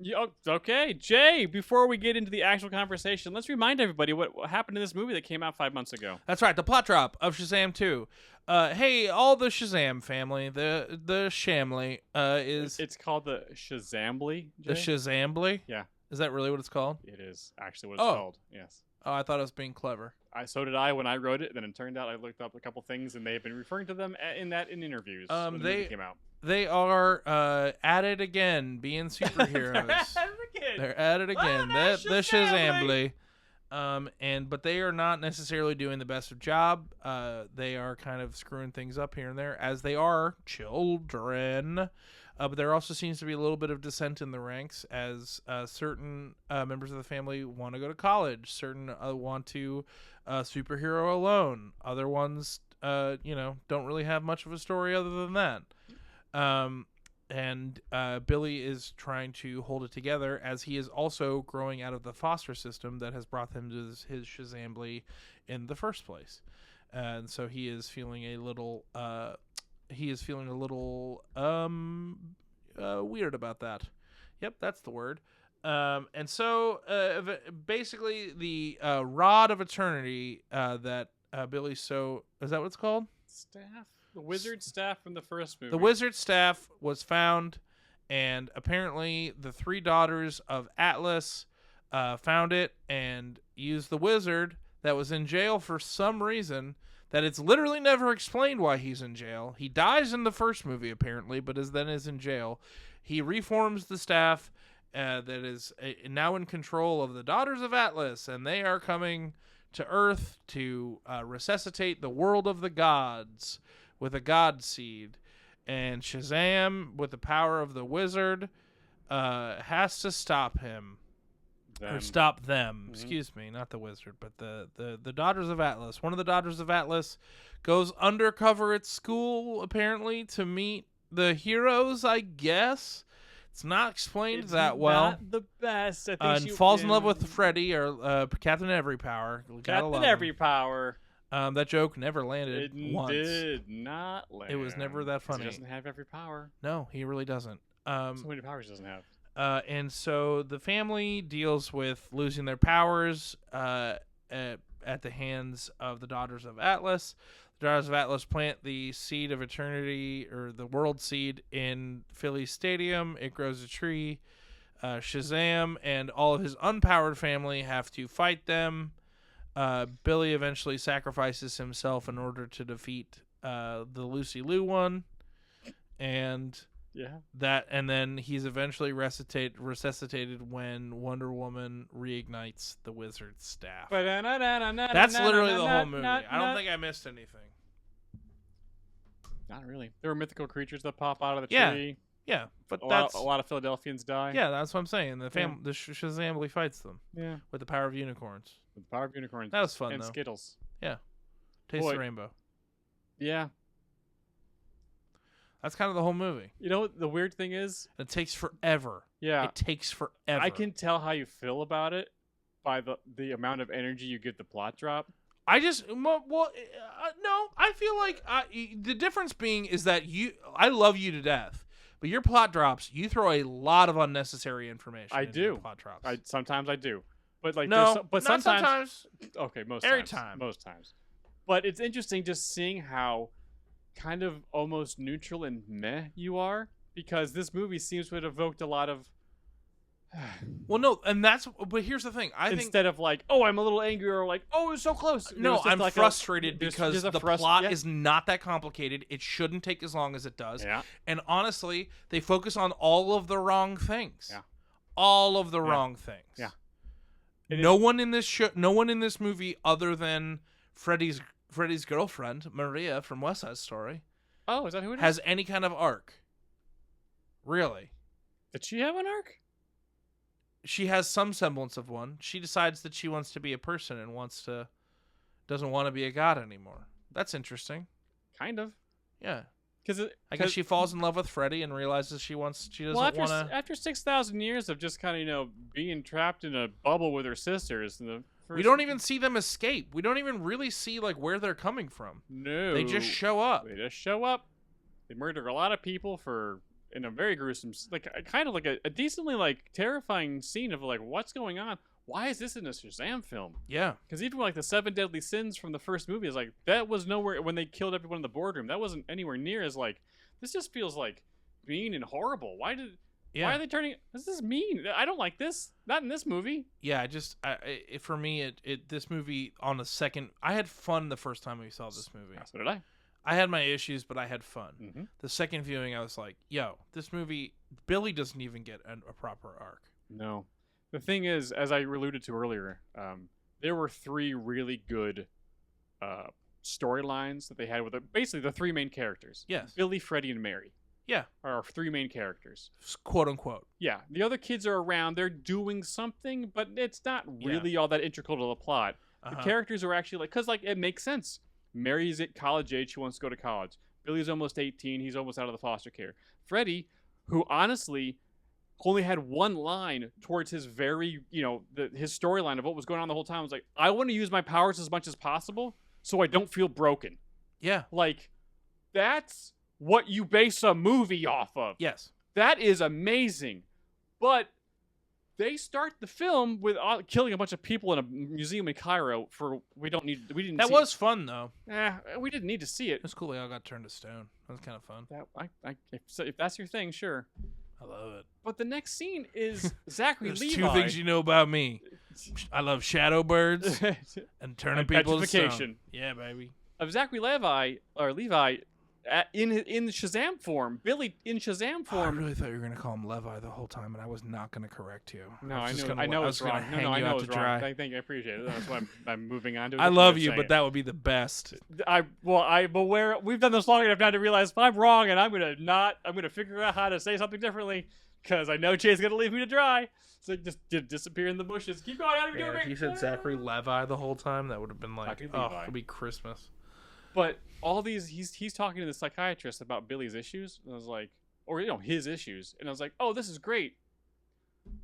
Okay, Jay, before we get into the actual conversation, let's remind everybody what happened in this movie that came out 5 months ago. That's right, the plot drop of Shazam 2. Hey, all the Shazam family, the Shamley is It's called the Shazambly, Jay? the Shazambly. Yeah. Is that really what it's called? It is actually what it's Oh. called, yes. Oh, I thought I was being clever. So did I when I wrote it. Then it turned out I looked up a couple things, and they have been referring to them in interviews when the movie came out. They are at it again, being superheroes. They're at it again. The Shazambly. But they are not necessarily doing the best of job. They are kind of screwing things up here and there, as they are children. But there also seems to be a little bit of dissent in the ranks, as certain members of the family want to go to college. Certain want to superhero alone. Other ones, don't really have much of a story other than that. And Billy is trying to hold it together, as he is also growing out of the foster system that has brought him to his Shazambly in the first place. And so he is feeling a little weird about that. Yep, that's the word. And so basically the Rod of Eternity that Billy is that what it's called? Staff? The wizard staff from the first movie. The wizard staff was found, and apparently the three daughters of Atlas found it and used the wizard that was in jail for some reason that it's literally never explained why he's in jail. He dies in the first movie, apparently, but then is in jail. He reforms the staff that is now in control of the Daughters of Atlas, and they are coming to Earth to resuscitate the world of the gods with a god seed. And Shazam, with the power of the wizard, has to stop him. Or stop them. Excuse me, not the wizard, but the Daughters of Atlas. One of the Daughters of Atlas goes undercover at school, apparently, to meet the heroes, I guess. It's not explained that well. Not the best. I think And falls in love with Freddy, or Captain Everypower. Captain Everypower. That joke never landed It once. did not land. It was never that funny. He doesn't have every power. No, he really doesn't. So many powers he doesn't have. And so the family deals with losing their powers at the hands of the Daughters of Atlas. The Daughters of Atlas plant the seed of eternity, or the world seed, in Philly Stadium. It grows a tree. Shazam and all of his unpowered family have to fight them. Billy eventually sacrifices himself in order to defeat the Lucy Liu one. And then he's eventually resuscitated when Wonder Woman reignites the wizard's staff. That's literally the whole movie. I don't think I missed anything. Not really. There were mythical creatures that pop out of the tree. Yeah, but a lot of Philadelphians die. Yeah, that's what I'm saying. The Shazam fights them. Yeah. With the power of unicorns. With the power of unicorns. That was fun, and though. Skittles. Yeah. Taste the rainbow. Yeah. That's kind of the whole movie. You know what the weird thing is? It takes forever. Yeah. It takes forever. I can tell how you feel about it by the amount of energy you give the plot drop. No, I feel like the difference being is that I love you to death, but your plot drops, you throw a lot of unnecessary information. I into do. Your plot drops. Sometimes I do. But like no, but not sometimes. Okay, most Every times. time. Most times. But it's interesting just seeing how kind of almost neutral and meh you are, because this movie seems to have evoked a lot of well, no, but here's the thing. Instead of like, oh, I'm a little angry, or like, oh, it was so close. No, I'm like frustrated because the plot is not that complicated. It shouldn't take as long as it does. Yeah. And honestly, they focus on all of the wrong things. Yeah. All of the wrong things. Yeah. No one in this movie, other than Freddy's girlfriend Maria from West Side Story. Oh, is that who it is? Has any kind of arc. Really? Did she have an arc? She has some semblance of one. She decides that she wants to be a person and doesn't want to be a god anymore. That's interesting. Kind of. Yeah. I guess she falls in love with Freddy and realizes she doesn't want to. After 6,000 years of just kind of being trapped in a bubble with her sisters, we don't even see them escape. We don't even really see like where they're coming from. No. They just show up. They murder a lot of people in a very gruesome, like kind of like a decently like terrifying scene of like, what's going on? Why is this in a Shazam film? Yeah. Because even like the 7 Deadly Sins from the first movie is like, that was nowhere, when they killed everyone in the boardroom, that wasn't anywhere near as like, this just feels like mean and horrible. Why are they turning, this is mean. I don't like this. Not in this movie. Yeah, for me, this movie on the second, I had fun the first time we saw this movie. So did I. I had my issues, but I had fun. Mm-hmm. The second viewing, I was like, yo, this movie, Billy doesn't even get a proper arc. No. The thing is, as I alluded to earlier, there were 3 really good storylines that they had with basically the 3 main characters. Yes. Billy, Freddy, and Mary. Yeah. Are our 3 main characters. Quote unquote. Yeah. The other kids are around. They're doing something, but it's not really all that integral to the plot. The characters are actually like, because like it makes sense. Mary's at college age. She wants to go to college. Billy's almost 18. He's almost out of the foster care. Freddy, who honestly only had one line towards his very, his storyline of what was going on the whole time was like, I want to use my powers as much as possible so I don't feel broken. Yeah. Like, that's what you base a movie off of. Yes. That is amazing. But they start the film with killing a bunch of people in a museum in Cairo we didn't. That was fun though. We didn't need to see it. It's cool they all got turned to stone. That was kind of fun. If that's your thing, sure. I love it. But the next scene is Zachary There's Levi. 2 things you know about me. I love shadow birds and turning people to stone. Petrification. Yeah, baby. of Zachary Levi in Shazam form, Billy in Shazam I form. really thought you were going to call him Levi the whole time, and I was not going to correct you. No, I I was just know. gonna- I know I it's was gonna wrong. No, hang I you know out it's to wrong. dry. Thank you. I appreciate it. That's why I'm moving on to. A I different love way of you, saying but it. that would be the best. I'm aware we've done this long enough now to realize if I'm wrong, and I'm gonna figure out how to say something differently because I know Jay's gonna leave me to dry. So just disappear in the bushes. Keep going, Adam. Yeah, if you said Zachary Levi the whole time, that would have been like, Zachary oh, Levi. it'd be Christmas. But all these, he's talking to the psychiatrist about Billy's issues, and I was like, or his issues, and I was like, oh, this is great.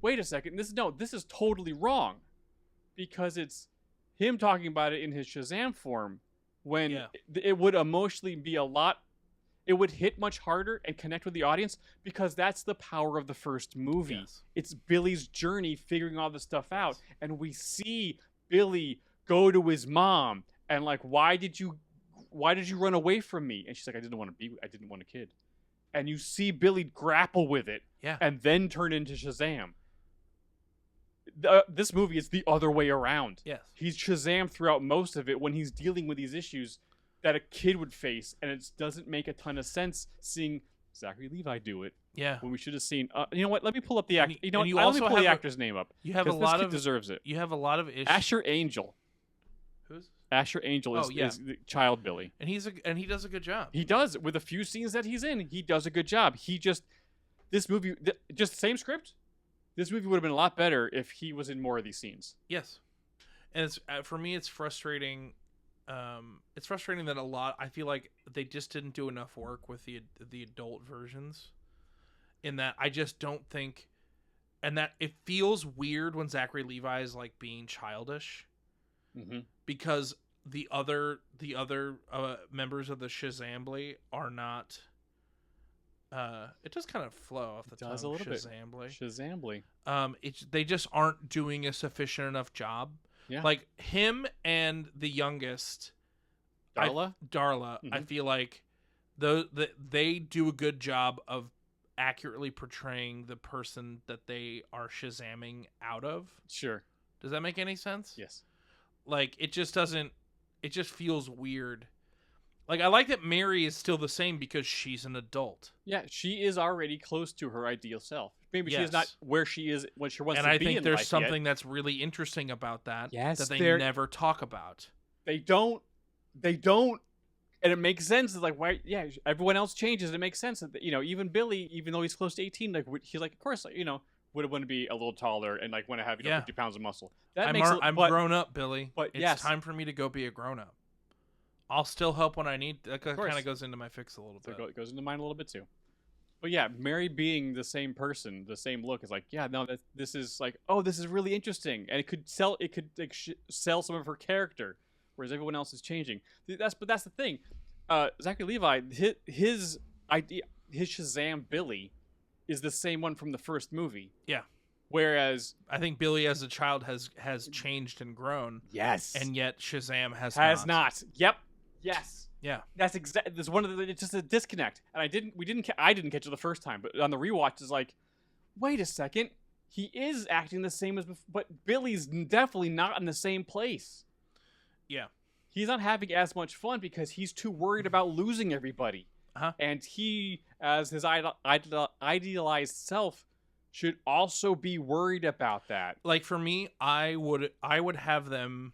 Wait a second, this is totally wrong, because it's him talking about it in his Shazam form, when it would emotionally be it would hit much harder and connect with the audience, because that's the power of the first movie. Yes. It's Billy's journey figuring all this stuff out, and we see Billy go to his mom and like, why did you run away from me? And she's like, I didn't want a kid. And you see Billy grapple with it, and then turn into Shazam. This movie is the other way around. Yes. He's Shazam throughout most of it when he's dealing with these issues that a kid would face, and it doesn't make a ton of sense seeing Zachary Levi do it. Yeah. When we should have seen. You know what? Let me pull up the actor. You know what? you Let me also pull the have actor's name up. You have a 'cause lot this kid of deserves it. You have a lot of issues. Asher Angel. Who's? Asher Angel is the child Billy. And he does a good job. He does, with a few scenes that he's in. He does a good job. This movie, just the same script. This movie would have been a lot better if he was in more of these scenes. Yes. And it's for me, it's frustrating. It's frustrating that I feel like they just didn't do enough work with the adult versions. In that, I just don't think, and that it feels weird when Zachary Levi is like being childish, because the other members of the Shazambly are not. It does kind of flow off the tongue. Does a little Shazambly. Shazambly. They just aren't doing a sufficient enough job. Yeah. Like him and the youngest, Darla. I feel like they do a good job of accurately portraying the person that they are Shazamming out of. Sure. Does that make any sense? Yes. Like it just feels weird. Like I like that Mary is still the same because she's an adult. Yeah, she is already close to her ideal self. Maybe she is not where she is when she wants and to I be think in there's life something yet. that's really interesting about that. Yes, that they they're- never talk about. They don't, and it makes sense. It's like, why? Yeah, everyone else changes. It makes sense that even Billy, even though he's close to 18, like he's like, of course, would want to be a little taller and like want to have 50 pounds of muscle. That I'm grown up, Billy. But it's time for me to go be a grown up. I'll still help when I need. That kind of goes into my fix a little bit. It goes into mine a little bit too. But yeah, Mary being the same person, the same look is like, yeah, no, this is like, oh, this is really interesting, and it could sell sell some of her character, whereas everyone else is changing. That's the thing. Zachary Levi, his idea, his Shazam Billy, is the same one from the first movie. Yeah. Whereas I think Billy as a child has changed and grown. Yes. And yet Shazam has not. Yep. Yes. Yeah. That's exactly. There's one of the. It's just a disconnect, and I didn't catch it the first time, but on the rewatch, it's like, wait a second, he is acting the same as, but Billy's definitely not in the same place. Yeah. He's not having as much fun because he's too worried about losing everybody. And he, as his idealized self, should also be worried about that. Like for me, I would have them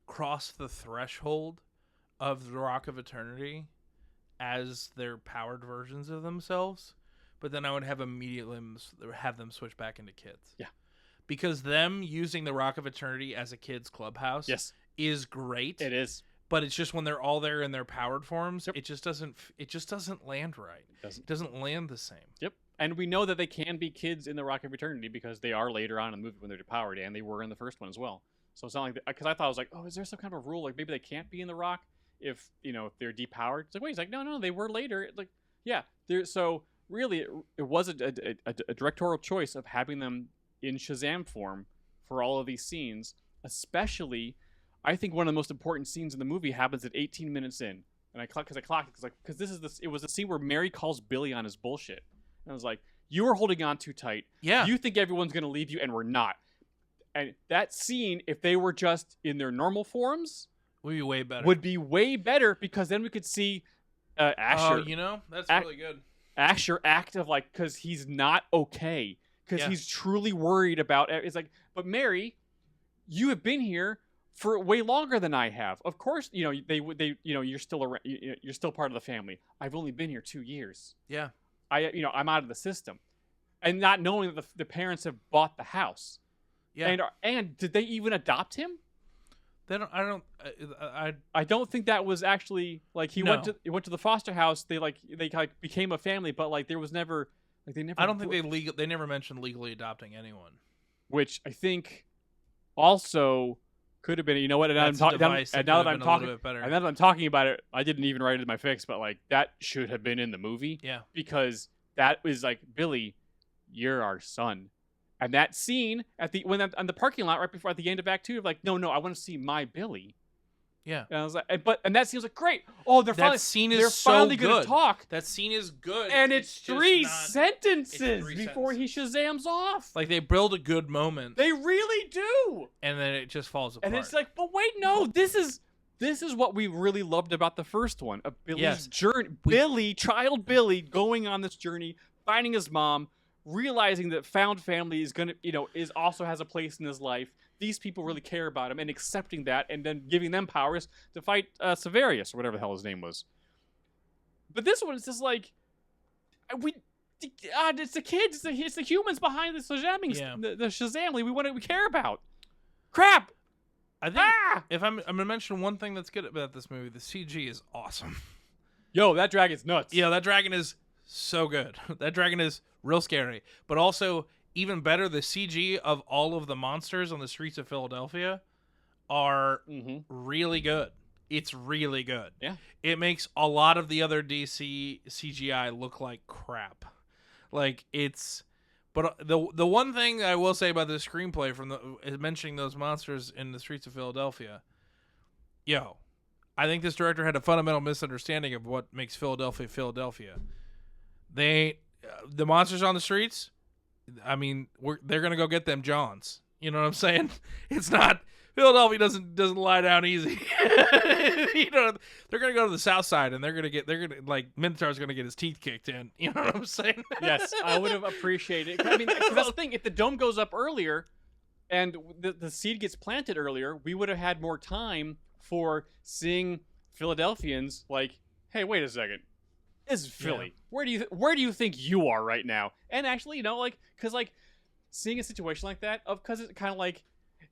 cross the threshold of the Rock of Eternity as their powered versions of themselves, but then I would have have them switch back into kids. Yeah. Because them using the Rock of Eternity as a kid's clubhouse is great. It is. But it's just when they're all there in their powered forms, it just doesn't land right. It doesn't land the same. Yep. And we know that they can be kids in the Rock of Eternity because they are later on in the movie when they're depowered, and they were in the first one as well. So it's not like, because I thought, I was like, oh, is there some kind of rule like maybe they can't be in the Rock if they're depowered? It's like, wait, he's like, no, they were later. Like, yeah, so really it was a directorial choice of having them in Shazam form for all of these scenes. Especially, I think one of the most important scenes in the movie happens at 18 minutes in, and I clocked because it was a scene where Mary calls Billy on his bullshit, and I was like, you are holding on too tight. Yeah, you think everyone's gonna leave you, and we're not. And that scene, if they were just in their normal forms, Would be way better. would be way better because then we could see Asher. That's really good. Asher act of like, because he's not okay, because he's truly worried about. It's like, but Mary, you have been here for way longer than I have. Of course, you're still around, you're still part of the family. I've only been here 2 years. Yeah. I'm out of the system, and not knowing that the parents have bought the house. Yeah. And did they even adopt him? They don't. I don't think that was actually like he went to the foster house. They became a family, but like there was never they never. I don't think they never mentioned legally adopting anyone. Which I think also could have been. You know what? And now that I'm talking about it, I didn't even write it in my fix, but like that should have been in the movie. Yeah. Because that was like, Billy, you're our son. And that scene on the parking lot right before at the end of Act 2 of like, no, I want to see my Billy. Yeah. And I was like, and that scene was like, great. Oh, they're finally going to talk. That scene is good. And it's three sentences before he Shazams off. Like they build a good moment. They really do. And then it just falls apart. And it's like, but wait, no, this is what we really loved about the first one, of Billy's journey. Child Billy going on this journey, finding his mom, realizing that found family is also has a place in his life. These people really care about him, and accepting that, and then giving them powers to fight Severius or whatever the hell his name was. But this one is just like it's the kids, it's the humans behind the Shazaming, the Shazamly we care about. Crap. I think if I'm gonna mention one thing that's good about this movie, the CG is awesome. Yo, that dragon's nuts. Yeah, that dragon is so good. That dragon is real scary, but also even better, the CG of all of the monsters on the streets of Philadelphia are really good. It's really good. Yeah. It makes a lot of the other DC CGI look like crap. Like but the one thing I will say about the screenplay from mentioning those monsters in the streets of Philadelphia, I think this director had a fundamental misunderstanding of what makes Philadelphia Philadelphia. The monsters on the streets, I mean, they're gonna go get them Johns. You know what I'm saying? It's not Philadelphia doesn't lie down easy. They're gonna go to the South Side and they're gonna like Minotaur's gonna get his teeth kicked in. You know what I'm saying? Yes, I would have appreciated it. I mean, 'cause that's the thing. If the dome goes up earlier, and the seed gets planted earlier, we would have had more time for seeing Philadelphians like, hey, wait a second. This is Philly. Yeah. Where do you think you are right now? And actually, because seeing a situation like that, because it's kind of like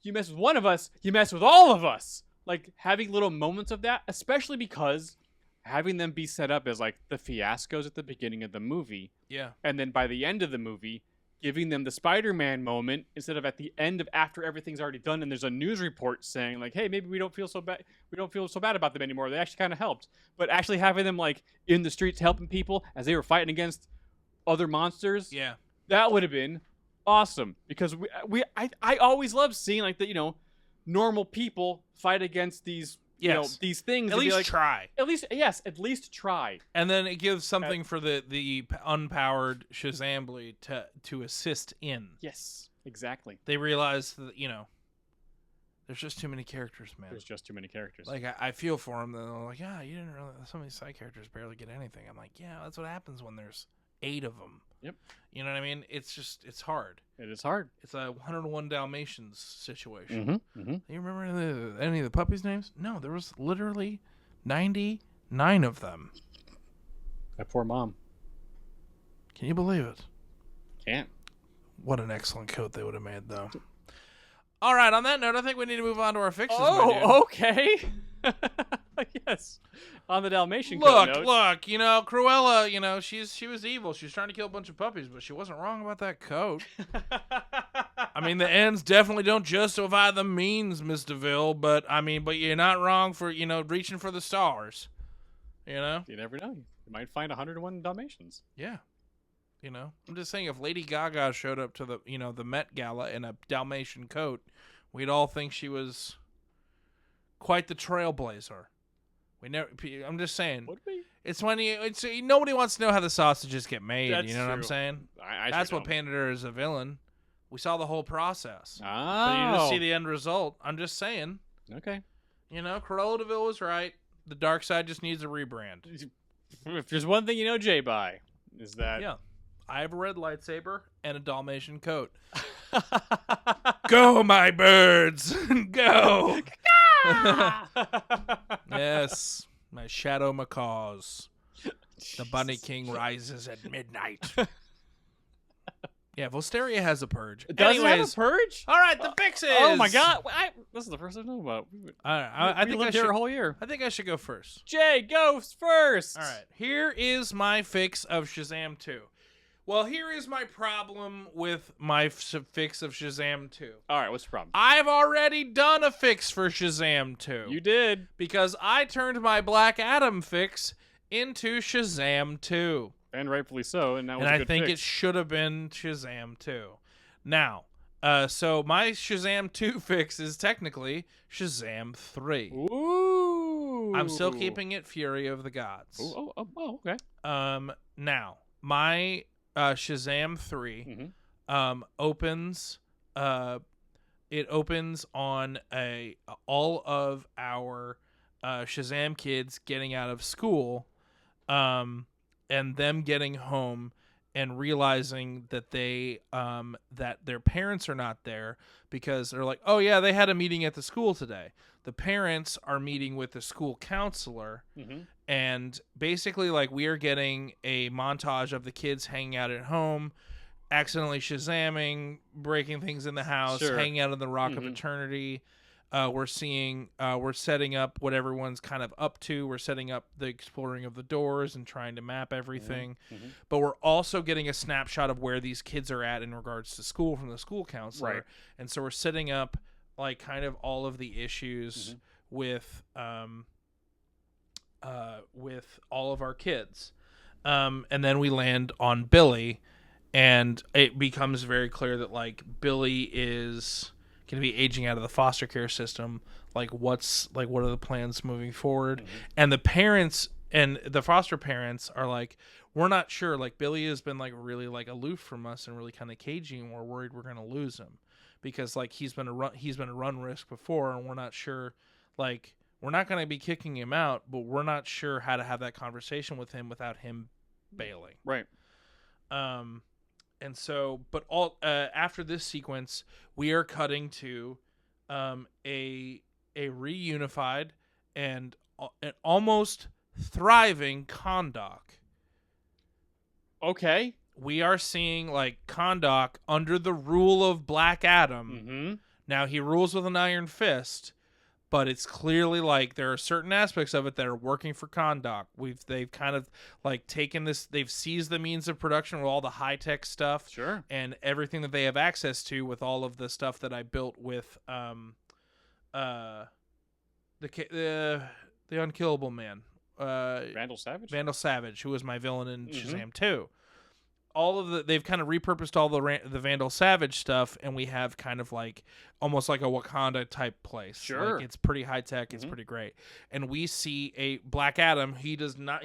you mess with one of us, you mess with all of us. Like having little moments of that, especially because having them be set up as like the fiascos at the beginning of the movie. Yeah. And then by the end of the movie, giving them the Spider-Man moment instead of at the end of after everything's already done and there's a news report saying like, hey, maybe we don't feel so bad about them anymore. They actually kind of helped. But actually having them like in the streets helping people as they were fighting against other monsters. Yeah. That would have been awesome because I always love seeing like the normal people fight against these these things. At least try. At least try. And then it gives something for the unpowered Shazambly to assist in. Yes, exactly. They realize that there's just too many characters, man. There's just too many characters. Like I feel for them. They're like, you didn't really. Some of these side characters barely get anything. I'm like, that's what happens when there's 8 of them. Yep. You know what I mean? It's hard. It is hard. It's a 101 Dalmatians situation. Mm-hmm. You remember any of the puppies' names? No, there was literally 99 of them. That poor mom. Can you believe it? Can't. What an excellent coat they would have made, though. All right, on that note, I think we need to move on to our fixes. Oh, okay. Yes. On the Dalmatian Look, note. Cruella, she was evil. She was trying to kill a bunch of puppies, but she wasn't wrong about that coat. I mean, the ends definitely don't justify the means, Miss DeVille, but you're not wrong for, reaching for the stars. You never know. You might find 101 Dalmatians. Yeah. I'm just saying if Lady Gaga showed up to the Met Gala in a Dalmatian coat, we'd all think she was quite the trailblazer. I'm just saying. Would we? It's when nobody wants to know how the sausages get made. That's you know true. what I'm saying? That's what painted her as a villain. We saw the whole process. Oh. But you just see the end result. I'm just saying. Okay. You know, Cruella de Vil was right. The dark side just needs a rebrand. If there's one thing you know Jay by, is that Yeah. I have a red lightsaber and a Dalmatian coat. Go, my birds! Go! Yes, my shadow macaws. The Bunny King rises at midnight. Yeah, Volsteria has a purge. does it have a purge? All right, the fixes. Oh my god, this is the first I know about. I think I lived here should. a whole year. I think I should go first. Jay, go first. All right, here is my fix of Shazam 2. Well, here is my problem with my fix of Shazam 2. All right, what's the problem? I've already done a fix for Shazam 2. You did. Because I turned my Black Adam fix into Shazam 2. And rightfully so, and that was And a I good think fix. it should have been Shazam 2. Now, so my Shazam 2 fix is technically Shazam 3. Ooh. I'm still keeping it Fury of the Gods. Oh, okay. Now, my Shazam 3 opens it opens on all of our Shazam kids getting out of school and them getting home and realizing that they that their parents are not there because they're like, oh yeah, they had a meeting at the school today. The parents are meeting with the school counselor, and basically, like, we are getting a montage of the kids hanging out at home, accidentally Shazamming, breaking things in the house, hanging out in the Rock of Eternity. We're setting up what everyone's kind of up to. We're setting up the exploring of the doors and trying to map everything. But we're also getting a snapshot of where these kids are at in regards to school from the school counselor. Right. And so we're setting up, like, kind of all of the issues with all of our kids. And then we land on Billy, and it becomes very clear that, like, Billy is going to be aging out of the foster care system. Like, what are the plans moving forward? And the parents and the foster parents are like, we're not sure. Like, Billy has been, like, really, like, aloof from us and really kind of cagey, and we're worried we're going to lose him because, like, he's been a run risk before, and we're not sure. Like, we're not going to be kicking him out, but we're not sure how to have that conversation with him without him bailing. Right. And so, but all after this sequence, we are cutting to a reunified and an almost thriving Kahndaq. Okay. We are seeing, like, Kahndaq under the rule of Black Adam. Now, he rules with an iron fist, but it's clearly, like, there are certain aspects of it that are working for Kahndaq. They've kind of, like, taken this, they've seized the means of production with all the high-tech stuff. Sure. And everything that they have access to with all of the stuff that I built with the Unkillable Man. Vandal Savage, who was my villain in Shazam 2. They've kind of repurposed all the Vandal Savage stuff, and we have kind of like almost like a Wakanda type place. Sure. Like, it's pretty high tech. It's pretty great. And we see a Black Adam. He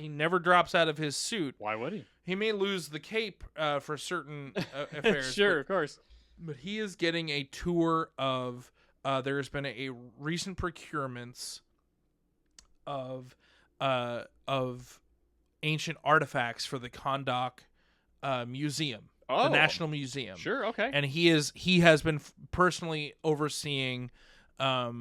never drops out of his suit. Why would he? He may lose the cape for certain affairs. Sure, of course. But he is getting a tour of, there's been a recent procurements of ancient artifacts for the Kahndaq museum, the National Museum. Sure, okay. And he has been personally overseeing a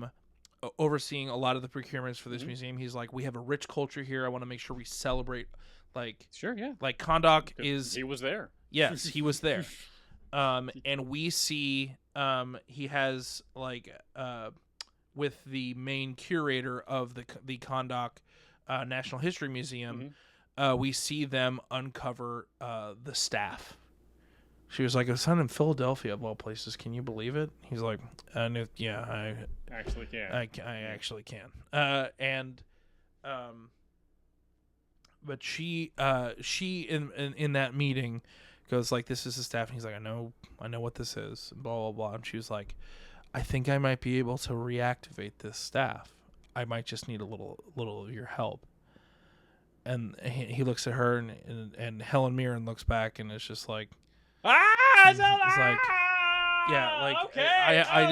lot of the procurements for this museum. He's like, we have a rich culture here. I want to make sure we celebrate, like, sure, yeah. Like, Kahndaq he was there. Yes, he was there. And we see he has, like, with the main curator of the Kahndaq National History Museum, we see them uncover the staff. She was like, it was found in Philadelphia, of all places. Can you believe it? He's like, yeah, I actually can. I actually can. But she in that meeting goes like, this is the staff. And he's like, I know what this is. And blah, blah, blah. And she was like, I think I might be able to reactivate this staff. I might just need a little of your help. And he looks at her, and Helen Mirren looks back, and it's just like, it's like, yeah, like, I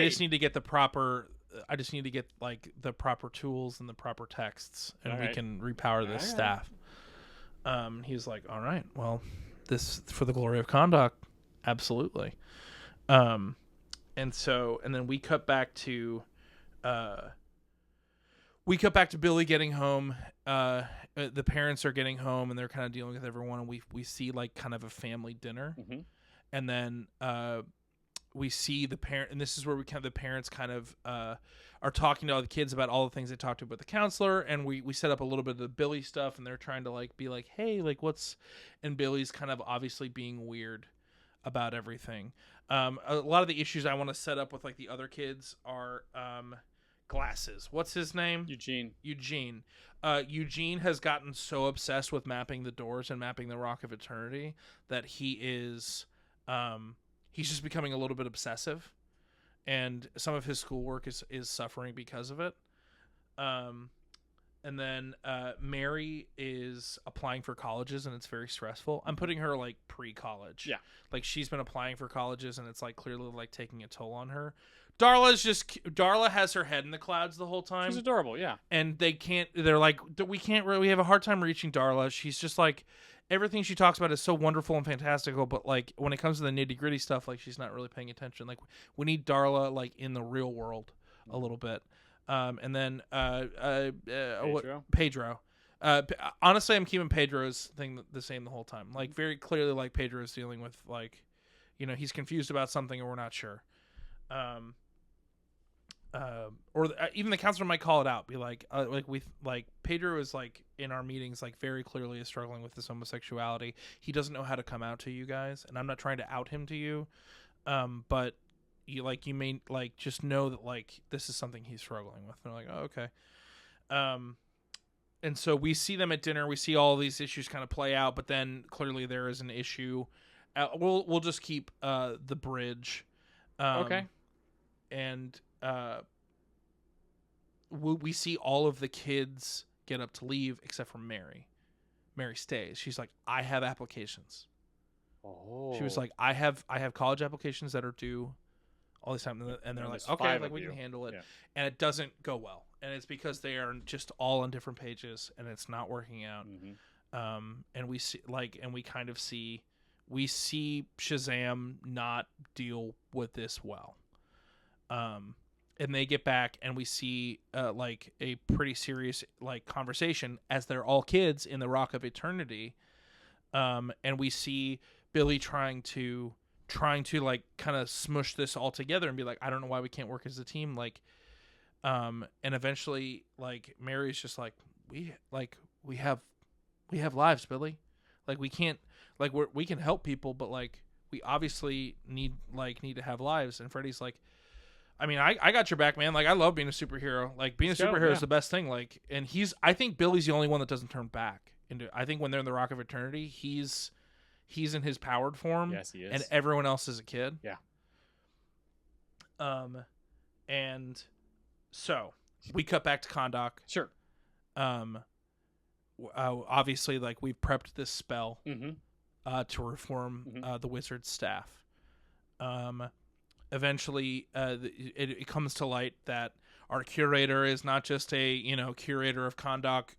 just need to get the proper I just need to get like the proper tools and the proper texts, and we Alright. can repower this staff. He's like, all right, well, this for the glory of Kondak, absolutely. And then we cut back to Billy getting home. The parents are getting home, and they're kind of dealing with everyone. And we see like kind of a family dinner, and then we see the parent, and this is where the parents kind of are talking to all the kids about all the things they talked to about the counselor, and we set up a little bit of the Billy stuff, and they're trying to like be like, hey, like what's, and Billy's kind of obviously being weird about everything. A lot of the issues I want to set up with like the other kids are glasses. What's his name? Eugene. Eugene has gotten so obsessed with mapping the doors and mapping the Rock of Eternity that he is he's just becoming a little bit obsessive, and some of his schoolwork is suffering because of it. And then Mary is applying for colleges, and it's very stressful. I'm putting her like pre-college. Yeah. Like she's been applying for colleges, and it's like clearly like taking a toll on her. Darla has her head in the clouds the whole time. She's adorable, yeah. And they're like, we have a hard time reaching Darla. She's just like, everything she talks about is so wonderful and fantastical, but like when it comes to the nitty gritty stuff, like she's not really paying attention. Like we need Darla like in the real world a little bit. And then Pedro. Honestly, I'm keeping Pedro's thing the same the whole time. Like very clearly, like Pedro's dealing with like, he's confused about something, or we're not sure. Even the counselor might call it out, be like Pedro is like in our meetings, like very clearly is struggling with this homosexuality. He doesn't know how to come out to you guys, and I'm not trying to out him to you, but you may like just know that like this is something he's struggling with. And they're like, oh, okay. And so we see them at dinner. We see all these issues kind of play out, but then clearly there is an issue. We'll just keep the bridge. Okay. And we see all of the kids get up to leave except for Mary. Mary stays. She's like, I have applications. Oh. She was like, I have college applications that are due all this time, and they're like, okay, like we can handle it. Yeah. And it doesn't go well, and it's because they are just all on different pages, and it's not working out. And we see we see Shazam not deal with this well. And they get back, and we see like a pretty serious like conversation as they're all kids in the Rock of Eternity. And we see Billy trying to like kind of smush this all together and be like, I don't know why we can't work as a team. Like, and eventually like Mary's just like, we have lives, Billy. Like we can't, like we can help people, but like we obviously need to have lives. And Freddy's like, I mean, I got your back, man. Like I love being a superhero. Like being a superhero is the best thing. Like, and I think Billy's the only one that doesn't turn back into. I think when they're in the Rock of Eternity, he's in his powered form. Yes, he is. And everyone else is a kid. Yeah. And so we cut back to Kondak. Sure. Obviously, like we've prepped this spell to reform the wizard's staff. Eventually, it comes to light that our curator is not just a curator of Kondak,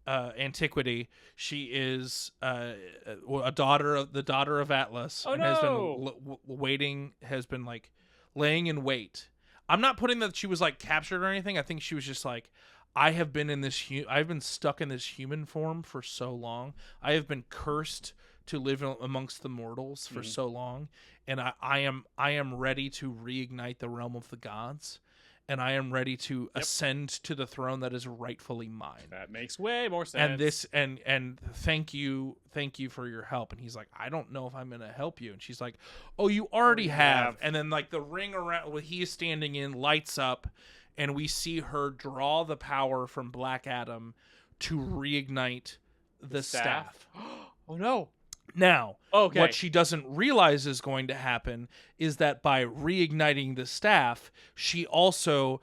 antiquity. She is the daughter of Atlas. Oh, and has been like laying in wait. I'm not putting that she was like captured or anything. I think she was just like, I've been stuck in this human form for so long. I have been cursed to live amongst the mortals for so long, and I am ready to reignite the realm of the gods, and I am ready to ascend to the throne that is rightfully mine. That makes way more sense. And thank you for your help. And he's like, I don't know if I'm gonna help you. And she's like, oh, you already have. And then like the ring around what he is standing in lights up, and we see her draw the power from Black Adam to reignite the staff. Oh no. Now, what she doesn't realize is going to happen is that by reigniting the staff, she also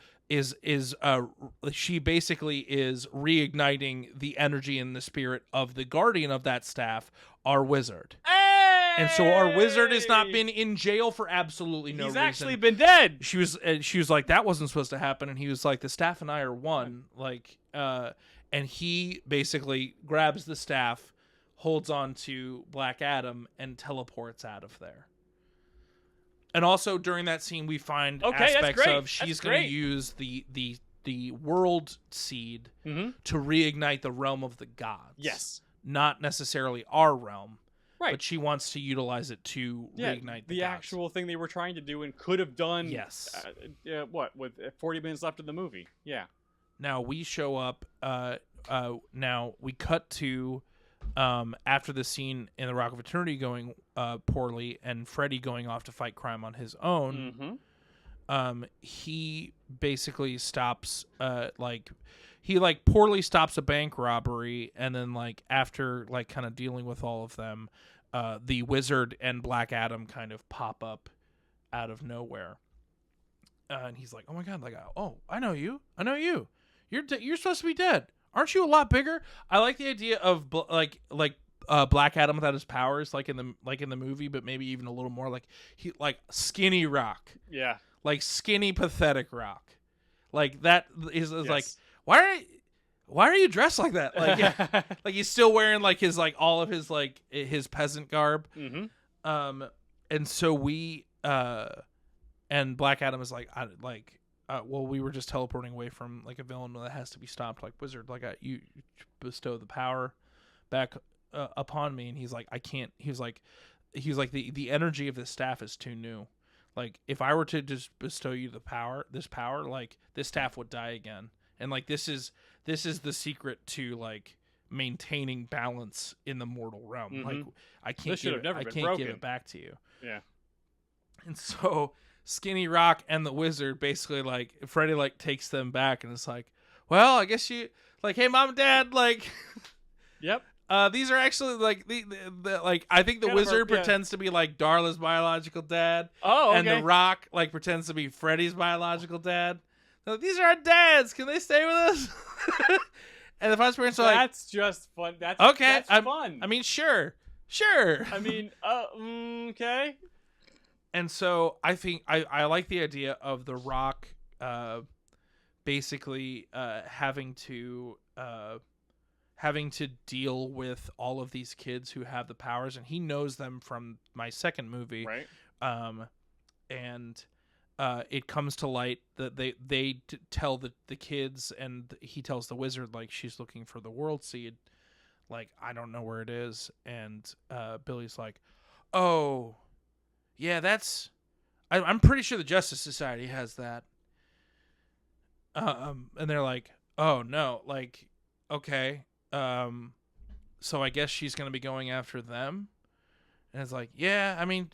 she basically is reigniting the energy and the spirit of the guardian of that staff, our wizard. Hey! And so our wizard has not been in jail for absolutely no reason. He's actually been dead. She was like, that wasn't supposed to happen, and he was like, the staff and I are one. Like, and he basically grabs the staff, holds on to Black Adam, and teleports out of there. And also during that scene, we find aspects of she's going to use the world seed to reignite the realm of the gods. Yes, not necessarily our realm. Right. But she wants to utilize it to reignite the gods. actual thing they were trying to do and could have done. Yes. With 40 minutes left in the movie? Yeah. Now we show up. Now we cut to after the scene in the Rock of Eternity going poorly and Freddy going off to fight crime on his own. He basically stops. He poorly stops a bank robbery, and then after kind of dealing with all of them, the Wizard and Black Adam kind of pop up out of nowhere, and he's like, "Oh my god! Oh, I know you! You're supposed to be dead. Aren't you a lot bigger?" I like the idea of Black Adam without his powers, like in the movie, but maybe even a little more he skinny Rock. Yeah. Skinny, pathetic Rock. That is Yes. Why are you dressed like that? He's still wearing his all of his his peasant garb. And so we and Black Adam is well, we were just teleporting away from a villain that has to be stopped. Wizard, you bestow the power back upon me, and he's like, I can't. He was like the energy of the staff is too new. If I were to just bestow you this power, this staff would die again. And this is the secret to maintaining balance in the mortal realm. I can't give it back to you. Yeah. And so Skinny Rock and the Wizard basically Freddy takes them back and it's well, I guess you hey mom and dad Yep. These are actually I think the Wizard pretends to be Darla's biological dad. Oh, okay. And the Rock pretends to be Freddy's biological dad. So these are our dads. Can they stay with us? And the Foster parents are that's just fun. That's okay. That's fun. I mean, sure. I mean, okay. And so I think I like the idea of the Rock, basically having to deal with all of these kids who have the powers, and he knows them from my second movie, right? And it comes to light that they tell the kids, and he tells the Wizard she's looking for the world seed, I don't know where it is, and Billy's oh yeah, I'm pretty sure the Justice Society has that, and they're oh no, okay, so I guess she's gonna be going after them, and it's yeah, I mean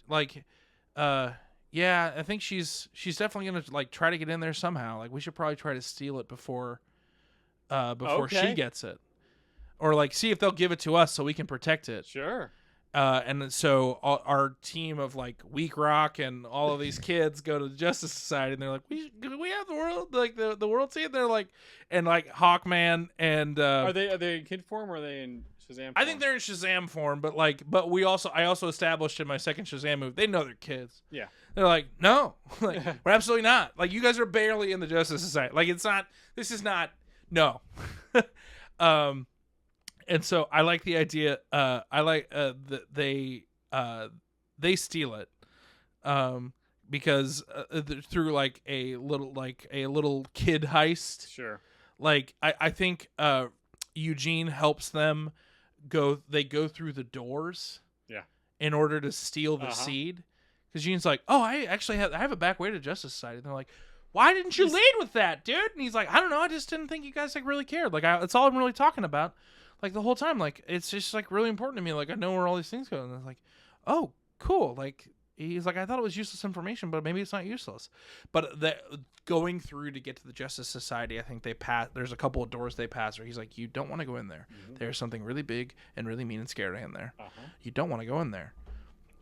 yeah, I think she's definitely gonna try to get in there somehow. We should probably try to steal it before she gets it, or see if they'll give it to us so we can protect it. Sure. And so our team of Weak Rock and all of these kids go to the Justice Society, and they're we have the world the world team. They're and Hawkman and are they in kid form or are they in Shazam form? I think they're in Shazam form, but but I also established in my second Shazam movie they know they're kids. Yeah. They're no, we're absolutely not. You guys are barely in the Justice Society. It's not. This is not. No. And so I like the idea. I like that they steal it, because through a little kid heist. Sure. I think Eugene helps them go. They go through the doors. Yeah. In order to steal the seed. Because Gene's oh, I actually have a back way to Justice Society. And they're why didn't you lead with that, dude? And he's I don't know. I just didn't think you guys really cared. That's all I'm really talking about. The whole time. It's just really important to me. I know where all these things go. And it's oh, cool. He's I thought it was useless information, but maybe it's not useless. But going through to get to the Justice Society, I think they pass. There's a couple of doors they pass where he's you don't want to go in there. Mm-hmm. There's something really big and really mean and scary in there. You don't want to go in there.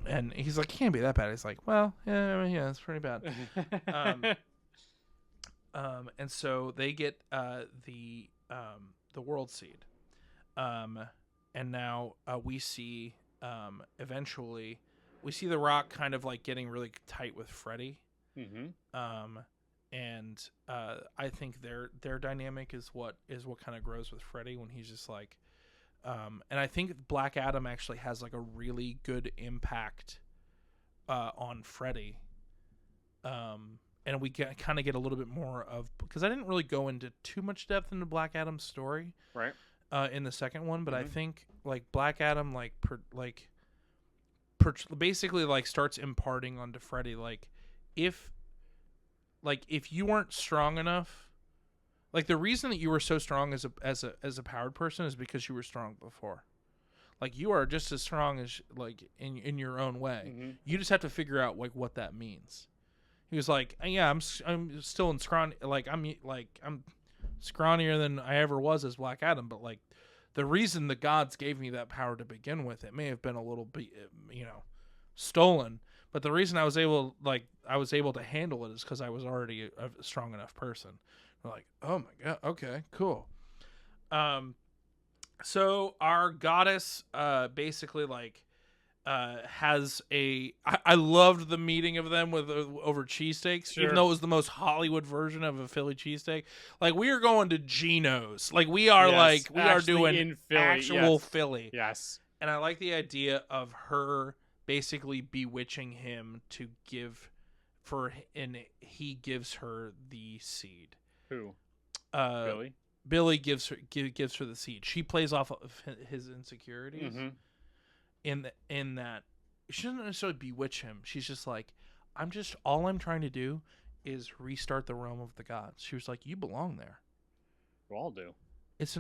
And he's can't be that bad. He's well, yeah, it's pretty bad. And so they get the world seed, and now we see eventually we see The Rock kind of like getting really tight with Freddy. Mm-hmm. And I think their dynamic is what kind of grows with Freddy when he's just like, and I think Black Adam actually has like a really good impact on Freddy. And we kind of get a little bit more of, because I didn't really go into too much depth into Black Adam's story, Right. in the second one, but I Mhm. think like Black Adam basically like starts imparting onto Freddy like if you weren't strong enough, like the reason that you were so strong as a powered person is because you were strong before. Like you are just as strong as like in your own way. Mhm. You just have to figure out like what that means. He was like, yeah, I'm still in scrawny, I'm scrawnier than I ever was as Black Adam, but like the reason the gods gave me that power to begin with, it may have been a little bit, stolen, but the reason I was able to handle it is because I was already a strong enough person. We're like, oh my god, okay, cool. So our goddess basically like has I loved the meeting of them with over cheesesteaks, Sure. even though it was the most Hollywood version of a Philly cheesesteak. Like we are going to Geno's. Like we are Yes, we are actually doing in Philly, actual yes. Philly. Yes. And I like the idea of her basically bewitching him to give and he gives her the seed. Who? Billy. Billy. Gives her the seed. She plays off of his insecurities. Mm-hmm. In that she doesn't necessarily bewitch him. She's just like, all I'm trying to do is restart the realm of the gods. She was like, you belong there. We all do. It's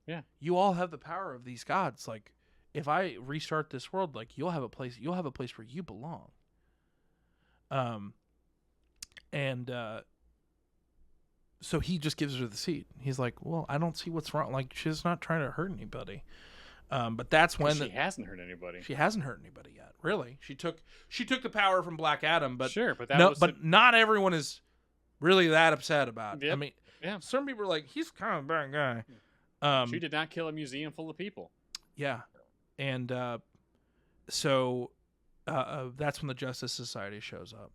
Yeah. you all have the power of these gods. Like if I restart this world, like you'll have a place where you belong. So he just gives her the seed. He's like, well, I don't see what's wrong. Like she's not trying to hurt anybody. But that's when She hasn't hurt anybody. She hasn't hurt anybody yet. Really, she took the power from Black Adam, but Sure, but that was not everyone is really that upset about it. Yep. I mean, Yeah. some people are like, he's kind of a bad guy. She did not kill a museum full of people. Yeah, and so that's when the Justice Society shows up.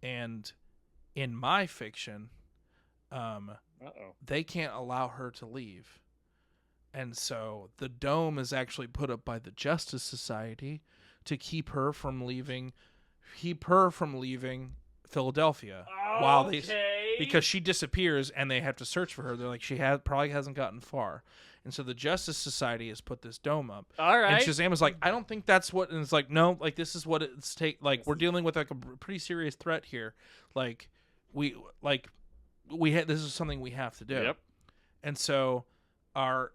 And in my fiction, they can't allow her to leave. And so the dome is actually put up by the Justice Society to keep her from leaving Philadelphia because she disappears and they have to search for her. They're like, probably hasn't gotten far. And so the Justice Society has put this dome up. All right. And Shazam is like, I don't think that's what, and it's like, no, like this is what it's we're dealing with like a pretty serious threat here. Like this is something we have to do. Yep. And so our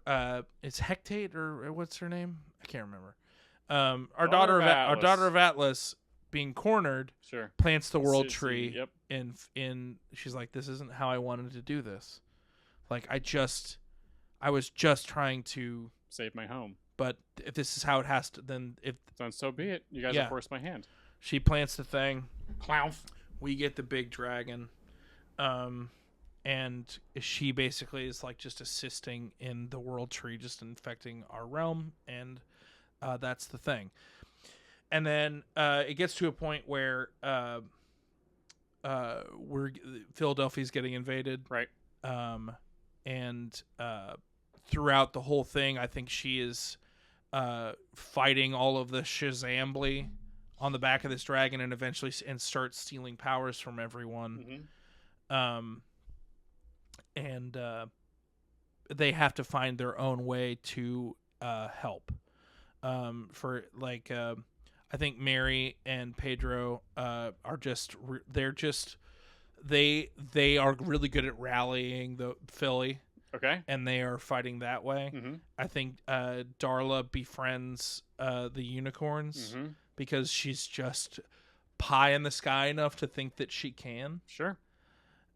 it's Hecate or what's her name? I can't remember. Our daughter of Atlas being cornered, Sure. plants the world tree. Yep. In she's like, this isn't how I wanted to do this. Like I was just trying to Save my home. but if this is how it has to, then if Then so be it. You guys Yeah. have forced my hand. she plants the thing, Clownf. we get the big dragon. And she basically is like just assisting in the world tree, just infecting our realm, and that's the thing. And then it gets to a point where Philadelphia's getting invaded, Right. and throughout the whole thing, I think she is fighting all of the Shazambly on the back of this dragon, and eventually starts stealing powers from everyone. Mm-hmm. And they have to find their own way to help. I think Mary and Pedro are just they are really good at rallying the Philly, Okay. and they are fighting that way. Mm-hmm. I think Darla befriends the unicorns Mm-hmm. because she's just pie in the sky enough to think that she can. Sure.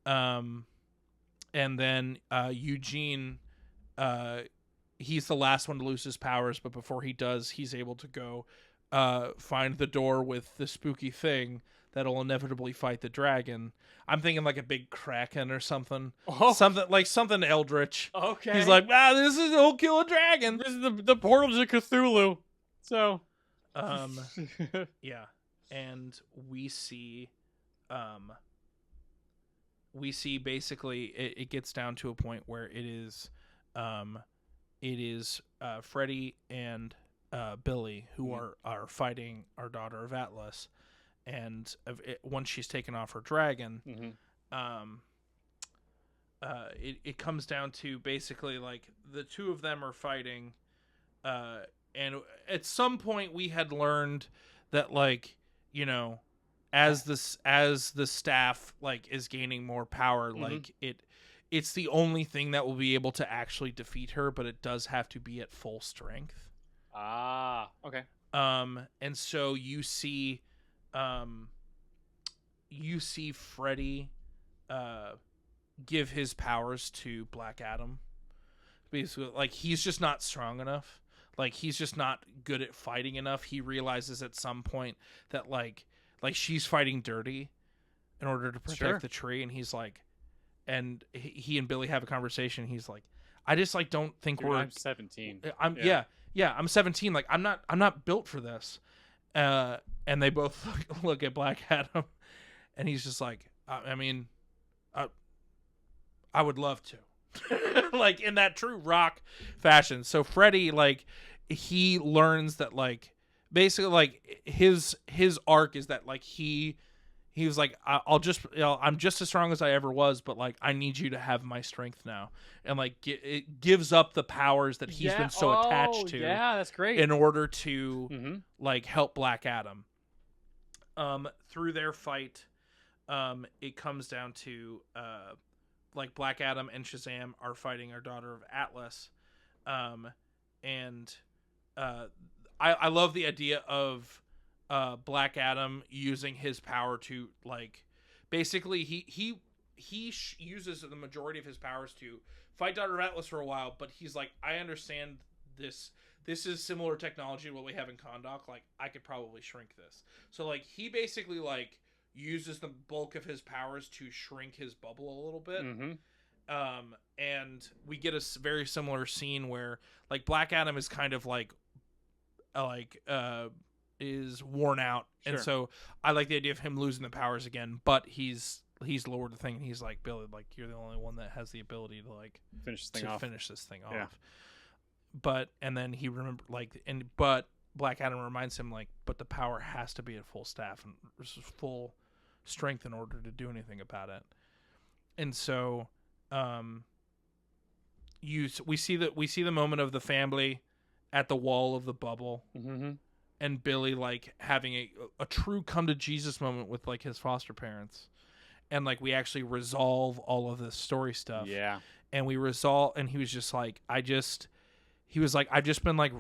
And then Eugene, he's the last one to lose his powers, but before he does, he's able to go find the door with the spooky thing that'll inevitably fight the dragon. I'm thinking like a big kraken or something. Oh. Something eldritch. Okay. He's like, it'll kill a dragon. This is the portal to Cthulhu. So Yeah, and we see basically it gets down to a point where it is Freddy and Billy who are fighting our daughter of Atlas, and once she's taken off her dragon, it comes down to basically like the two of them are fighting, and at some point we had learned that, like, you know, as the staff like is gaining more power, like it's the only thing that will be able to actually defeat her, but it does have to be at full strength. Okay. And so you see Freddy give his powers to Black Adam. Basically, like, he's just not strong enough. Like, he's just not good at fighting enough. He realizes at some point that like she's fighting dirty in order to protect the tree, and he's like, and he and Billy have a conversation. He's like, I just like don't think I'm 17. I'm 17. Like, I'm not built for this. And they both look at Black Adam, and he's just like, I mean, I would love to. Like, in that true Rock fashion. So Freddy, like, he learns that, like, basically, like, his arc is that, like, he was like, I'm just as strong as I ever was, but like, I need you to have my strength now, and like it gives up the powers that he's been so attached to. Yeah, that's great. In order to like help Black Adam. Through their fight, it comes down to like Black Adam and Shazam are fighting our daughter of Atlas, and I love the idea of Black Adam using his power to, like, basically he uses the majority of his powers to fight Daughter of Atlas for a while, but he's like, I understand this is similar technology to what we have in Kahndaq, like, I could probably shrink this. So like, he basically like uses the bulk of his powers to shrink his bubble a little bit. And we get a very similar scene where like Black Adam is kind of like is worn out, and so I like the idea of him losing the powers again, but he's lowered the thing, and he's like, Billy, like, you're the only one that has the ability to like finish this thing off. But and then he but Black Adam reminds him, like, but the power has to be at full staff and full strength in order to do anything about it. And so we see the moment of the family at the wall of the bubble. And Billy, like, having a true come to Jesus moment with like his foster parents, and like we actually resolve all of this story stuff. Yeah, and he was just like, I've just been like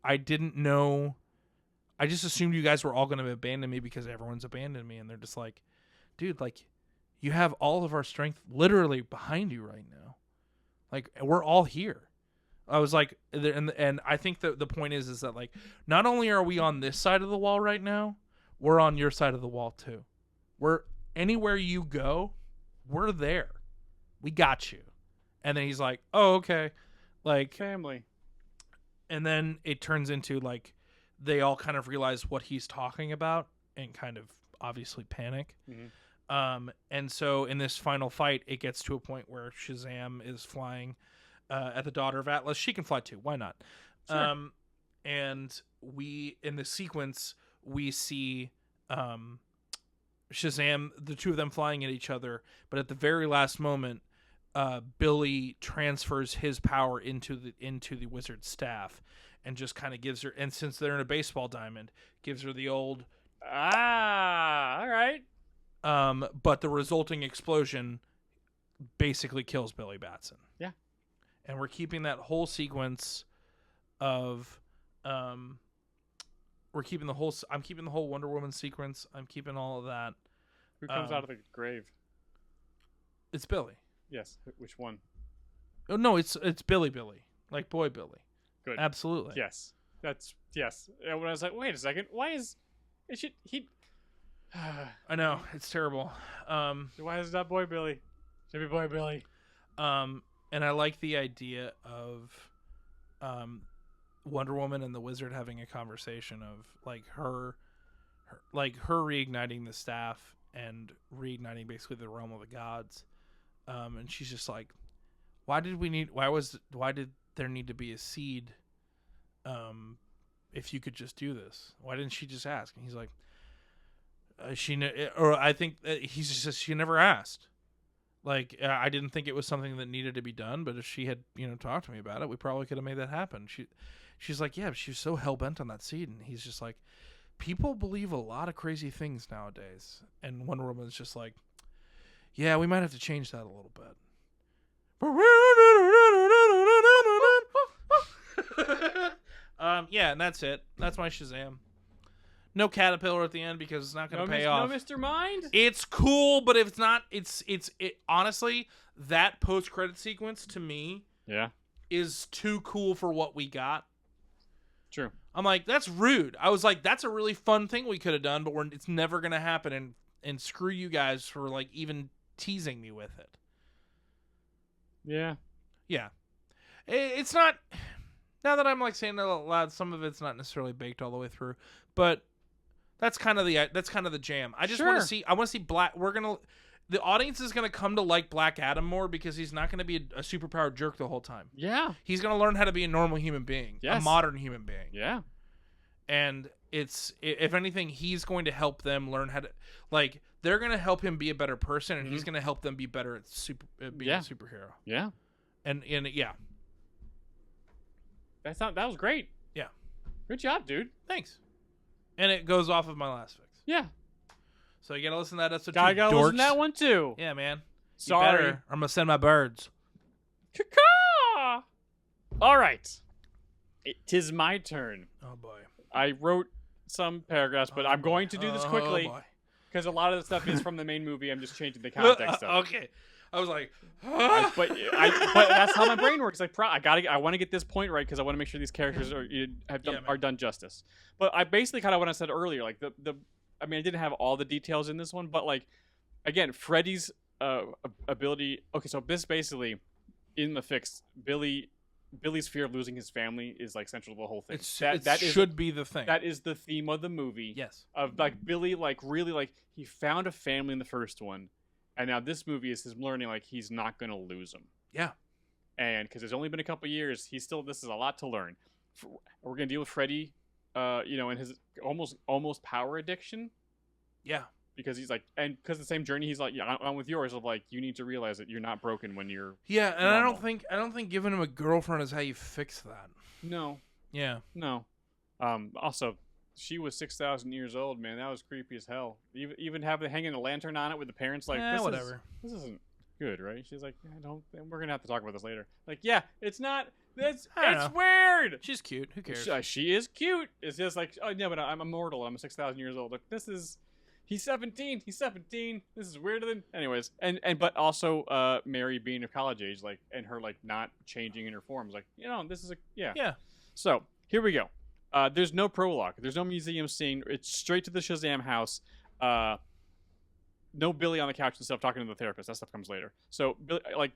I didn't know, I just assumed you guys were all going to abandon me because everyone's abandoned me, and they're just like, dude, like, you have all of our strength literally behind you right now, like, we're all here. I was like, and I think that the point is that, like, not only are we on this side of the wall right now, we're on your side of the wall too. We're anywhere you go, we're there. We got you. And then he's like, oh, okay. Like, family. And then it turns into like, they all kind of realize what he's talking about and kind of obviously panic. And so in this final fight, it gets to a point where Shazam is flying at the daughter of Atlas. She can fly too. Why not? Sure. And in the sequence, we see Shazam, the two of them flying at each other. But at the very last moment, Billy transfers his power into the wizard's staff, and just kind of gives her. And since they're in a baseball diamond, gives her the old. All right. But the resulting explosion basically kills Billy Batson. Yeah. And we're keeping that whole sequence of, I'm keeping the whole Wonder Woman sequence. I'm keeping all of that. Who comes out of the grave? It's Billy. Yes. Which one? Oh, no, it's Billy, like boy Billy. Good. Absolutely. Yes. Yes. And when I was like, wait a second, why is it should he? I know, it's terrible. Why is it not boy Billy? Should be boy Billy. And I like the idea of Wonder Woman and the Wizard having a conversation of like her reigniting the staff and reigniting basically the realm of the gods. And she's just like, why did there need to be a seed? If you could just do this, why didn't she just ask? And he's like, I think he's just says she never asked. Like, I didn't think it was something that needed to be done, but if she had, talked to me about it, we probably could have made that happen. She's like, yeah, she was so hell bent on that seed, and he's just like, people believe a lot of crazy things nowadays, and Wonder Woman's just like, yeah, we might have to change that a little bit. Yeah, and that's it. That's my Shazam. No caterpillar at the end because it's not going to pay off. No Mr. Mind? It's cool, but if it's not, it honestly, that post-credit sequence to me is too cool for what we got. True. I'm like, that's rude. I was like, that's a really fun thing we could have done, but it's never going to happen, and screw you guys for like even teasing me with it. Yeah. Yeah. It's not, now that I'm like saying it out loud, some of it's not necessarily baked all the way through, but that's kind of the jam. I just want to see Black. The audience is gonna come to like Black Adam more because he's not gonna be a superpowered jerk the whole time. Yeah. He's gonna learn how to be a normal human being, a modern human being. Yeah. And if anything, he's going to help them learn how to, like, they're gonna help him be a better person, and he's gonna help them be better at being a superhero. Yeah. And yeah. That was great. Yeah. Good job, dude. Thanks. And it goes off of my last fix. Yeah. So you gotta listen to that episode. Gotta listen to that one too. Yeah, man. Sorry. Or I'm gonna send my birds. Caw! All right. Tis my turn. Oh boy. I wrote some paragraphs, but I'm going to do this quickly because a lot of the stuff is from the main movie. I'm just changing the context of it. Okay. I was like, but that's how my brain works. Like, I want to get this point right because I want to make sure these characters are done justice. But I basically kind of what I said earlier, like I mean, I didn't have all the details in this one, but like, again, Freddy's ability. Okay, so this basically in the fix, Billy's fear of losing his family is like central to the whole thing. That should be the thing. That is the theme of the movie. Yes. Of like Billy, like really like he found a family in the first one. And now this movie is his learning, like, he's not going to lose him. Yeah. And because it's only been a couple years, this is a lot to learn. We're going to deal with Freddy, and his almost power addiction. Yeah. Because he's like, and because the same journey, he's like, yeah, I'm with yours of like, you need to realize that you're not broken when you're. Yeah, and normal. I don't think giving him a girlfriend is how you fix that. No. Yeah. No. Also, she was 6,000 years old, man. That was creepy as hell. Even hanging a lantern on it with the parents like, whatever. This isn't good, right? She's like, we're gonna have to talk about this later. Like, yeah, it's not. It's weird. She's cute. Who cares? She is cute. It's just like, oh yeah, but I'm immortal. I'm 6,000 years old. Like, he's 17. He's 17. This is weirder than. Anyways, but also Mary being of college age, like, and her like not changing in her forms, like, this is yeah. So here we go. There's no prologue. There's no museum scene. It's straight to the Shazam house. No Billy on the couch and stuff talking to the therapist. That stuff comes later. So,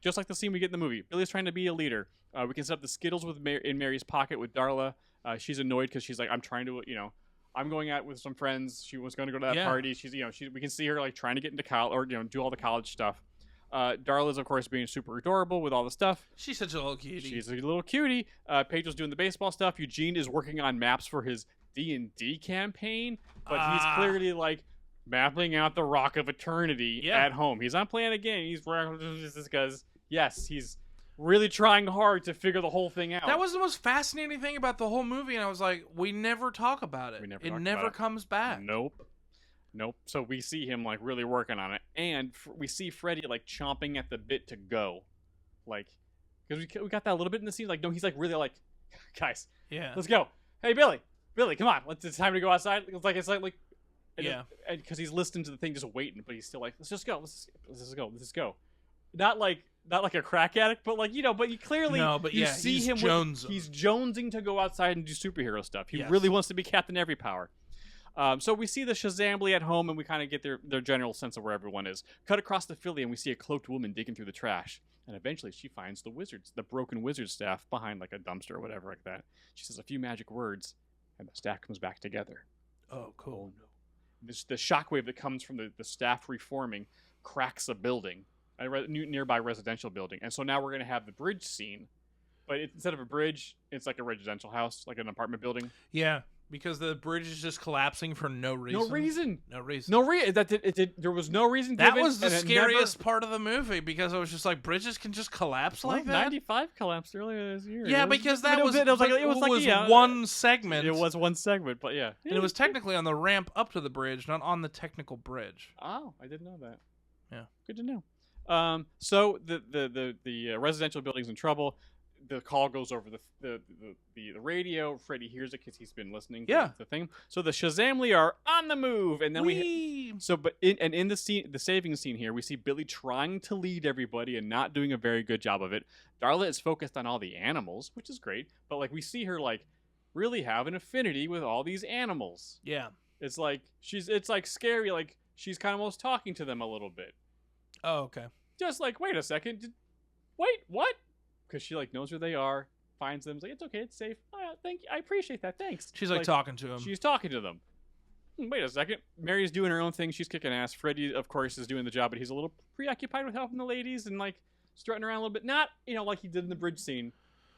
just like the scene we get in the movie, Billy's trying to be a leader. We can set up the Skittles in Mary's pocket with Darla. She's annoyed because she's like, I'm trying to, I'm going out with some friends. She was going to go to that party. She's, we can see her like trying to get into college or do all the college stuff. Darla's, of course, being super adorable with all the stuff. She's such a little cutie. She's a little cutie. Pedro's doing the baseball stuff. Eugene is working on maps for his D&D campaign, but he's clearly like mapping out the Rock of Eternity at home. He's not playing a game. He's because he's really trying hard to figure the whole thing out. That was the most fascinating thing about the whole movie, and I was like, we never talk about it. It never comes back. Nope. So we see him like really working on it, and we see Freddy like chomping at the bit to go, like, because we got that a little bit in the scene. Like, no, he's like really like, guys, let's go. Hey, Billy, come on, it's time to go outside. It's like, and because he's listening to the thing, just waiting, but he's still like, let's just go, let's just go. Not like a crack addict, but like but you clearly see him. He's jonesing to go outside and do superhero stuff. He really wants to be Captain Every Power. So we see the Shazambly at home, and we kind of get their general sense of where everyone is. Cut across the Philly, and we see a cloaked woman digging through the trash. And eventually she finds the broken wizard staff behind like a dumpster or whatever like that. She says a few magic words, and the staff comes back together. Oh, cool. Oh, no. The shockwave that comes from the staff reforming cracks a building, a nearby residential building. And so now we're going to have the bridge scene. But instead of a bridge, it's like a residential house, like an apartment building. Yeah, because the bridge is just collapsing for no reason. No reason. No reason. No reason. There was no reason That given, was the and it scariest part of the movie because I was just like, bridges can just collapse like that? 95 collapsed earlier this year. Yeah, It was- because I that mean, was, it was like yeah, one segment. It was one segment, but yeah. And it was technically on the ramp up to the bridge, not on the technical bridge. Oh, I didn't know that. Yeah. Good to know. So the residential building's in trouble. The call goes over the radio. Freddy hears it because he's been listening to the thing. So the Shazamly are on the move, and then in the scene, the saving scene here, we see Billy trying to lead everybody and not doing a very good job of it. Darla is focused on all the animals, which is great, but like we see her like really have an affinity with all these animals. Yeah. It's like it's like scary, like she's kind of almost talking to them a little bit. Oh, okay. Just like, wait a second, wait, what? Because she like knows where they are, finds them, like it's okay, it's safe. Oh, yeah, thank you, I appreciate that, thanks. She's like talking to him. She's talking to them. Wait a second, Mary's doing her own thing. She's kicking ass. Freddy, of course, is doing the job, but he's a little preoccupied with helping the ladies and like strutting around a little bit. Not like he did in the bridge scene.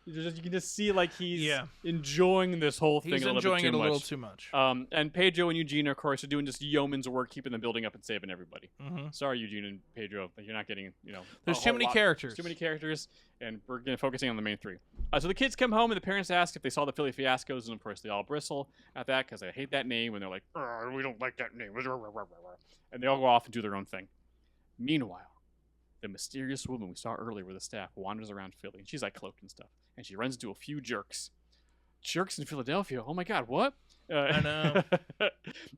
You can just see like he's enjoying this whole thing. He's a little enjoying bit it too a little much. too much. And Pedro and Eugene, of course, are doing just yeoman's work, keeping the building up and saving everybody. Mm-hmm. Sorry, Eugene and Pedro, but you're not getting There's too many characters. There's too many characters, and we're focusing on the main three. So the kids come home, and the parents ask if they saw the Philly Fiascos, and of course they all bristle at that because they hate that name, and they're like, "We don't like that name," and they all go off and do their own thing. Meanwhile, the mysterious woman we saw earlier with the staff wanders around Philly, and she's like cloaked and stuff, and she runs into a few jerks in Philadelphia. Oh my God, what? I know.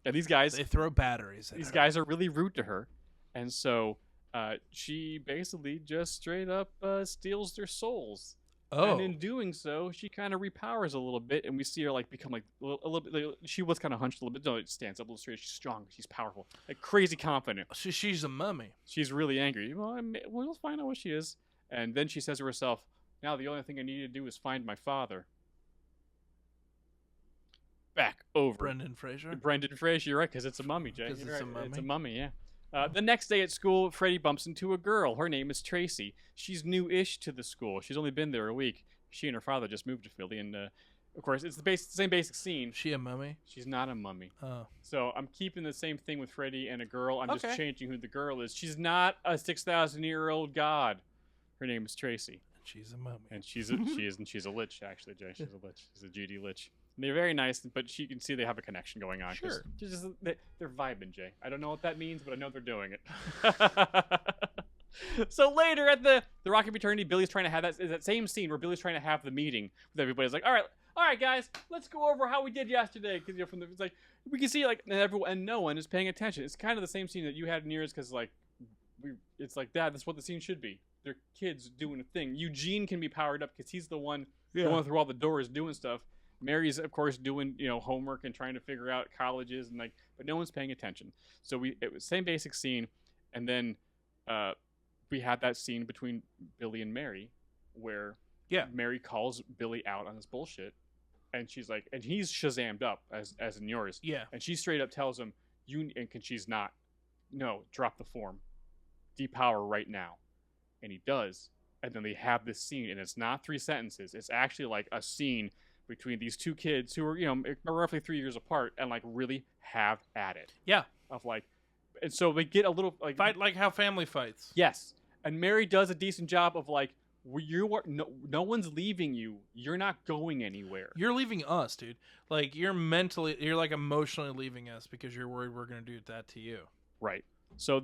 And these guys, they throw batteries. These guys are really rude to her, and so she basically just straight up steals their souls. Oh. And in doing so, she kind of repowers a little bit, and we see her like become like a little bit. Like, she was kind of hunched a little bit. No, it stands up a little straight. She's strong. She's powerful. Like crazy confident. She's a mummy. She's really angry. Well, we'll find out what she is. And then she says to herself, "Now the only thing I need to do is find my father." Back over. Brendan Fraser. You're right, because it's a mummy, Jay. Because It's it's a mummy, yeah. The next day at school, Freddy bumps into a girl. Her name is Tracy. She's new-ish to the school. She's only been there a week. She and her father just moved to Philly, and of course, it's the same basic scene. She a mummy? She's not a mummy. Oh. So I'm keeping the same thing with Freddy and a girl. I'm Okay. just changing who the girl is. She's not a 6,000-year-old god. Her name is Tracy. She's a mummy. And she's a lich, actually, Jay. She's a lich. She's a GD lich. And they're very nice, but you can see they have a connection going on. Sure. They're vibing, Jay. I don't know what that means, but I know they're doing it. So later at the Rocket Fraternity, Billy's trying to have that same scene where Billy's trying to have the meeting with everybody. It's like, all right, guys, let's go over how we did yesterday. Because it's like we can see like and no one is paying attention. It's kind of the same scene that you had in yours because like it's like that's what the scene should be. They're kids doing a thing. Eugene can be powered up because he's the one going through all the doors doing stuff. Mary's of course doing homework and trying to figure out colleges and but no one's paying attention. So it was same basic scene, and then we had that scene between Billy and Mary where Mary calls Billy out on his bullshit, and she's like, and he's Shazammed up as in yours, and she straight up tells him she's not, no, drop the form, depower right now, and he does, and then they have this scene, and it's not 3 sentences, it's actually like a scene between these two kids who are roughly 3 years apart and like really have at it. Yeah. Of like, and so they get a little like fight like how family fights. Yes, and Mary does a decent job of like, no one's leaving you. You're not going anywhere. You're leaving us, dude. Like you're like emotionally leaving us because you're worried we're gonna do that to you. Right. So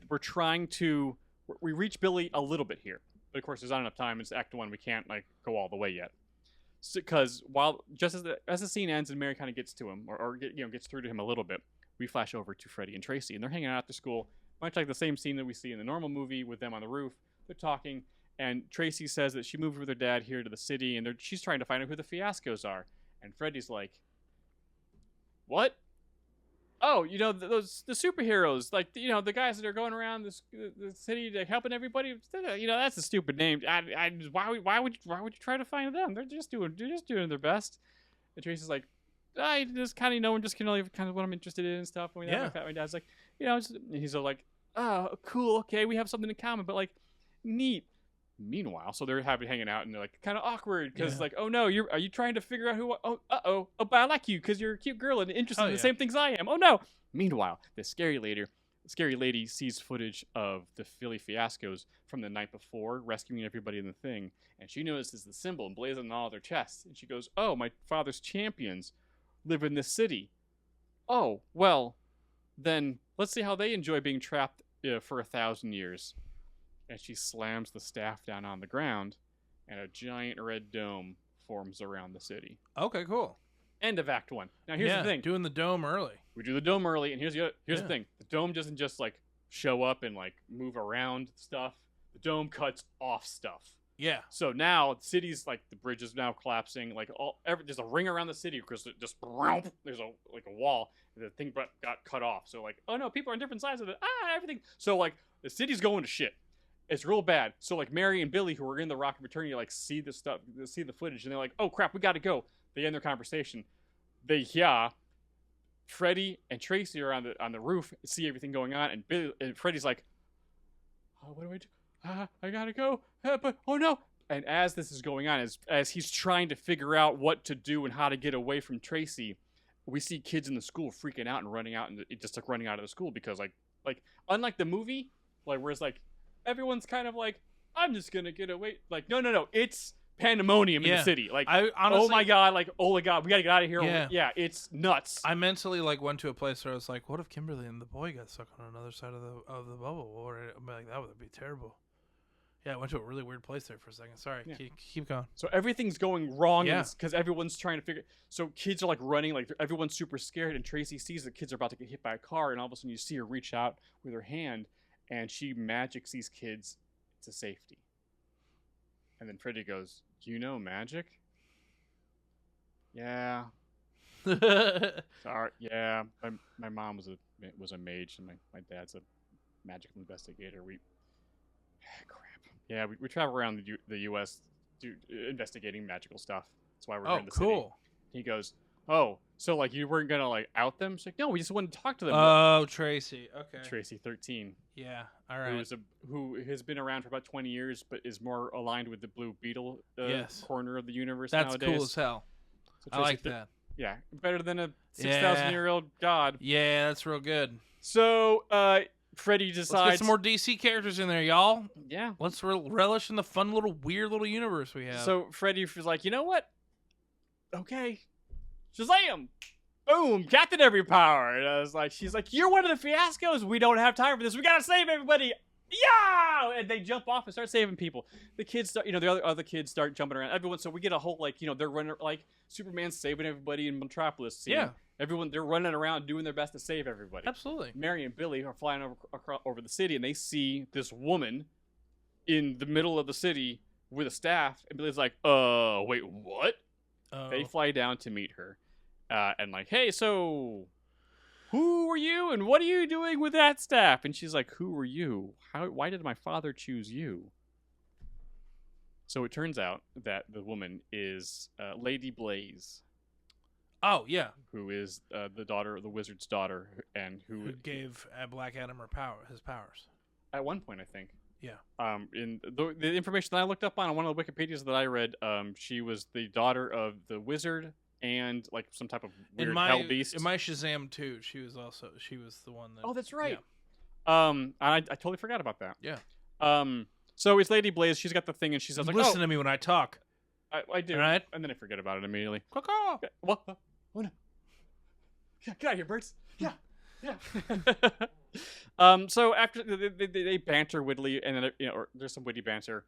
we're trying to we reach Billy a little bit here, but of course there's not enough time. It's Act 1. We can't like go all the way yet. Because just as the scene ends and Mary kind of gets to him or gets through to him a little bit, we flash over to Freddy and Tracy, and they're hanging out after school, much like the same scene that we see in the normal movie with them on the roof. They're talking, and Tracy says that she moved with her dad here to the city, and she's trying to find out who the Fiascos are. And Freddy's like, "What? oh, the superheroes, like the guys that are going around the city like, helping everybody. That's a stupid name. Why would you try to find them? They're just doing their best. And Tracy's like, I just kind of know I'm just kind of what I'm interested in and stuff. And my dad's like, he's all like, oh, cool, okay, we have something in common, but like, neat. Meanwhile, so they're hanging out and they're like kind of awkward because like, oh no, are you trying to figure out who? Oh, but I like you because you're a cute girl and interested in the same things I am. Oh no. Meanwhile, the scary lady sees footage of the Philly fiascos from the night before, rescuing everybody in the thing, and she notices the symbol emblazoned on all their chests, and she goes, oh, my father's champions live in this city. Oh, well, then let's see how they enjoy being trapped for 1,000 years. And she slams the staff down on the ground, and a giant red dome forms around the city. Okay, cool. End of Act 1. Now, here's the thing. Doing the dome early. We do the dome early, and here's the thing. The dome doesn't just, like, show up and, like, move around stuff. The dome cuts off stuff. Yeah. So now, the city's, like, the bridge is now collapsing. Like, there's a ring around the city because there's a wall. And the thing got cut off. So, like, oh, no, people are on different sides of it. Everything. So, like, the city's going to shit. It's real bad. So like Mary and Billy, who were in the rocket fraternity, like see the stuff, see the footage, and they're like, "Oh crap, we got to go." They end their conversation. Freddie and Tracy are on the roof, see everything going on, and Freddie's like, "Oh, what do I do? I gotta go." But oh no! And as this is going on, as he's trying to figure out what to do and how to get away from Tracy, we see kids in the school freaking out and running out, and just like running out of the school because like unlike the movie, like where it's like. Everyone's kind of like, I'm just gonna get away. Like, no, it's pandemonium in the city. Like, I honestly, oh my god, we gotta get out of here. Yeah, it's nuts. I mentally like went to a place where I was like, what if Kimberly and the boy got stuck on another side of the bubble? Or I'm like, that would be terrible. Yeah, I went to a really weird place there for a second. Sorry, keep going. So everything's going wrong because everyone's trying to figure. So kids are like running, like everyone's super scared, and Tracy sees the kids are about to get hit by a car, and all of a sudden you see her reach out with her hand. And she magics these kids to safety. And then Freddie goes, "Do you know magic?" "Yeah." "Sorry, yeah. My mom was a mage, and my dad's a magical investigator. Crap. Yeah, we travel around the U.S. Investigating magical stuff. That's why we're here in the city." He goes, "Oh, so like you weren't gonna like out them?" She's like, "No, we just wanted to talk to them." Oh, Tracy. Okay. Tracy, 13. Yeah. All right. Who has been around for about 20 years, but is more aligned with the Blue Beetle corner of the universe nowadays. That's cool as hell. So I like that. Yeah, better than a 6,000-year-old god. Yeah, that's real good. So Freddy decides. Let's get some more DC characters in there, y'all. Yeah. Let's relish in the fun weird little universe we have. So Freddy was like, you know what? Okay. Shazam! Boom! Captain Every Power. And I was like, she's like, you're one of the fiascos. We don't have time for this. We gotta save everybody. Yeah! And they jump off and start saving people. The kids start, the other kids start jumping around. Everyone, so we get a whole they're running like Superman's saving everybody in Metropolis. Scene. Yeah. They're running around doing their best to save everybody. Absolutely. Mary and Billy are flying over the city, and they see this woman in the middle of the city with a staff. And Billy's like, wait, what? They fly down to meet her. And like, hey, so who are you and what are you doing with that staff? And she's like, who are you? Why did my father choose you? So it turns out that the woman is Lady Blaze. Oh, yeah. Who is the daughter of the wizard's daughter and who gave Black Adam his powers. At one point, I think. Yeah. In the information that I looked up on one of the Wikipedias that I read, she was the daughter of the wizard and like some type of weird hell beast. In my Shazam 2, she was the one that. Oh, that's right. Yeah. I totally forgot about that. Yeah. So it's Lady Blaze. She's got the thing, and she's like, listen to me when I talk. I do. Right? And then I forget about it immediately. Caw-caw. What? Oh no! Get out of here, birds! Yeah. So after they banter wittily, and then or there's some witty banter.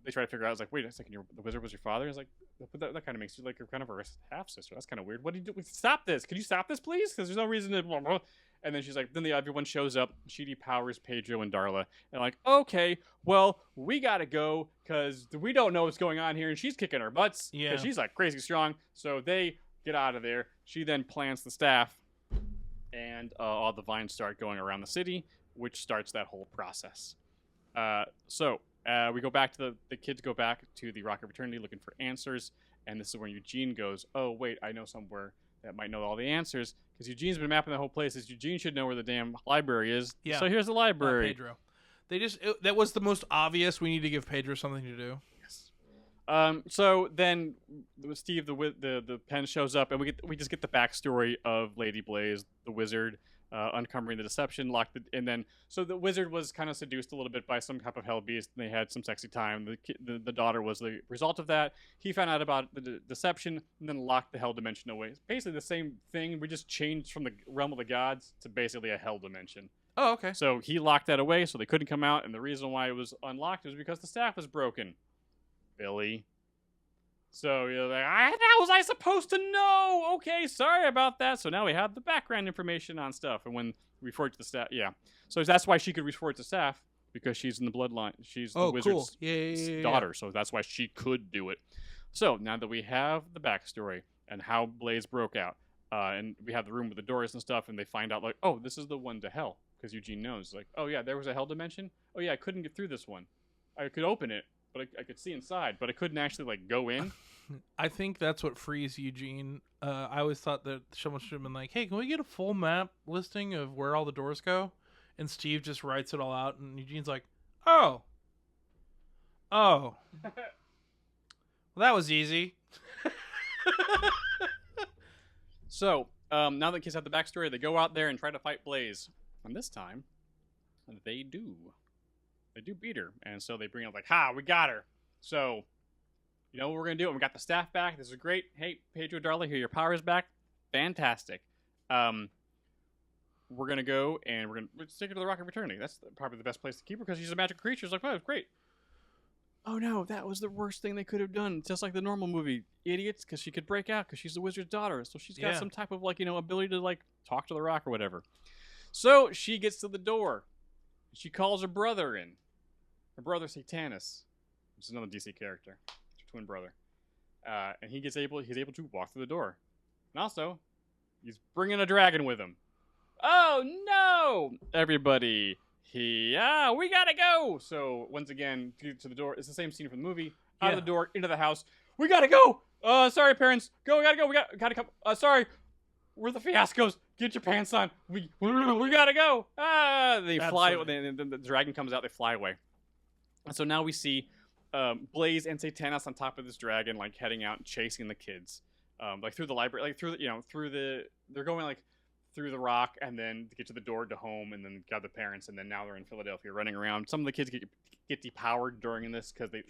They try to figure out. I was like, wait a second, the wizard was your father? I was like, but that kind of makes you like you're kind of a half sister. That's kind of weird. What do you do? Stop this! Can you stop this, please? Because there's no reason to. And then she's like, then everyone shows up. She depowers Pedro and Darla, and like, okay, well, we gotta go because we don't know what's going on here, and she's kicking our butts. Yeah. Because she's like crazy strong. So they get out of there. She then plants the staff and all the vines start going around the city, which starts that whole process. So we go back to the kids go back to the Rocket Fraternity looking for answers, and this is when Eugene goes, "Oh wait, I know somewhere that might know all the answers," because Eugene's been mapping the whole place. As Eugene should know where the damn library is. Yeah. So here's the library. Pedro. That was the most obvious. We need to give Pedro something to do. So then Steve the pen shows up, and we just get the backstory of Lady Blaze, the wizard, uncovering the deception, and then so the wizard was kind of seduced a little bit by some type of hell beast, and they had some sexy time. The daughter was the result of that. He found out about the deception and then locked the hell dimension away. It's basically the same thing. We just changed from the realm of the gods to basically a hell dimension. Oh, okay. So he locked that away, so they couldn't come out, and the reason why it was unlocked was because the staff was broken. Billy. So you're like, how was I supposed to know? Okay, sorry about that. So now we have the background information on stuff, and when we refer to the staff, yeah. So that's why she could refer to staff, because she's in the bloodline. She's the wizard's daughter, so that's why she could do it. So now that we have the backstory and how Blaze broke out, and we have the room with the doors and stuff, and they find out like, oh, this is the one to hell, because Eugene knows, like, oh yeah, there was a hell dimension. Oh yeah, I couldn't get through this one. I could open it, but I could see inside, but I couldn't actually like go in. I think that's what frees Eugene. I always thought that someone should have been like, hey, can we get a full map listing of where all the doors go? And Steve just writes it all out, and Eugene's like, oh. Well, that was easy. So, now that kids have the backstory, they go out there and try to fight Blaze. And this time, they do. They do beat her. And so they bring up like, ha, we got her. So, you know what we're going to do? We got the staff back. This is great. Hey, Pedro, darling, here, your power is back. Fantastic. We're going to go and we're stick her to the Rocket Fraternity. That's probably the best place to keep her because she's a magical creature. It's like, wow, great. Oh no, that was the worst thing they could have done. It's just like the normal movie, idiots, because she could break out because she's the wizard's daughter. So she's got some type of like, ability to like talk to the rock or whatever. So she gets to the door. She calls her brother in. Her brother Satanus, which is another DC character, it's her twin brother, and he's able to walk through the door. And also, he's bringing a dragon with him. Oh no, everybody! We gotta go. So once again, to the door. It's the same scene from the movie. Out of the door, into the house. We gotta go. Sorry, parents. We gotta go. We gotta come. Sorry, we're the fiascos. Get your pants on. We gotta go. They fly. The dragon comes out. They fly away. And so now we see Blaze and Satanus on top of this dragon, like heading out and chasing the kids, like through the library, like through the. They're going like through the rock, and then to get to the door to home, and then got the parents, and then now they're in Philadelphia running around. Some of the kids get depowered during this because they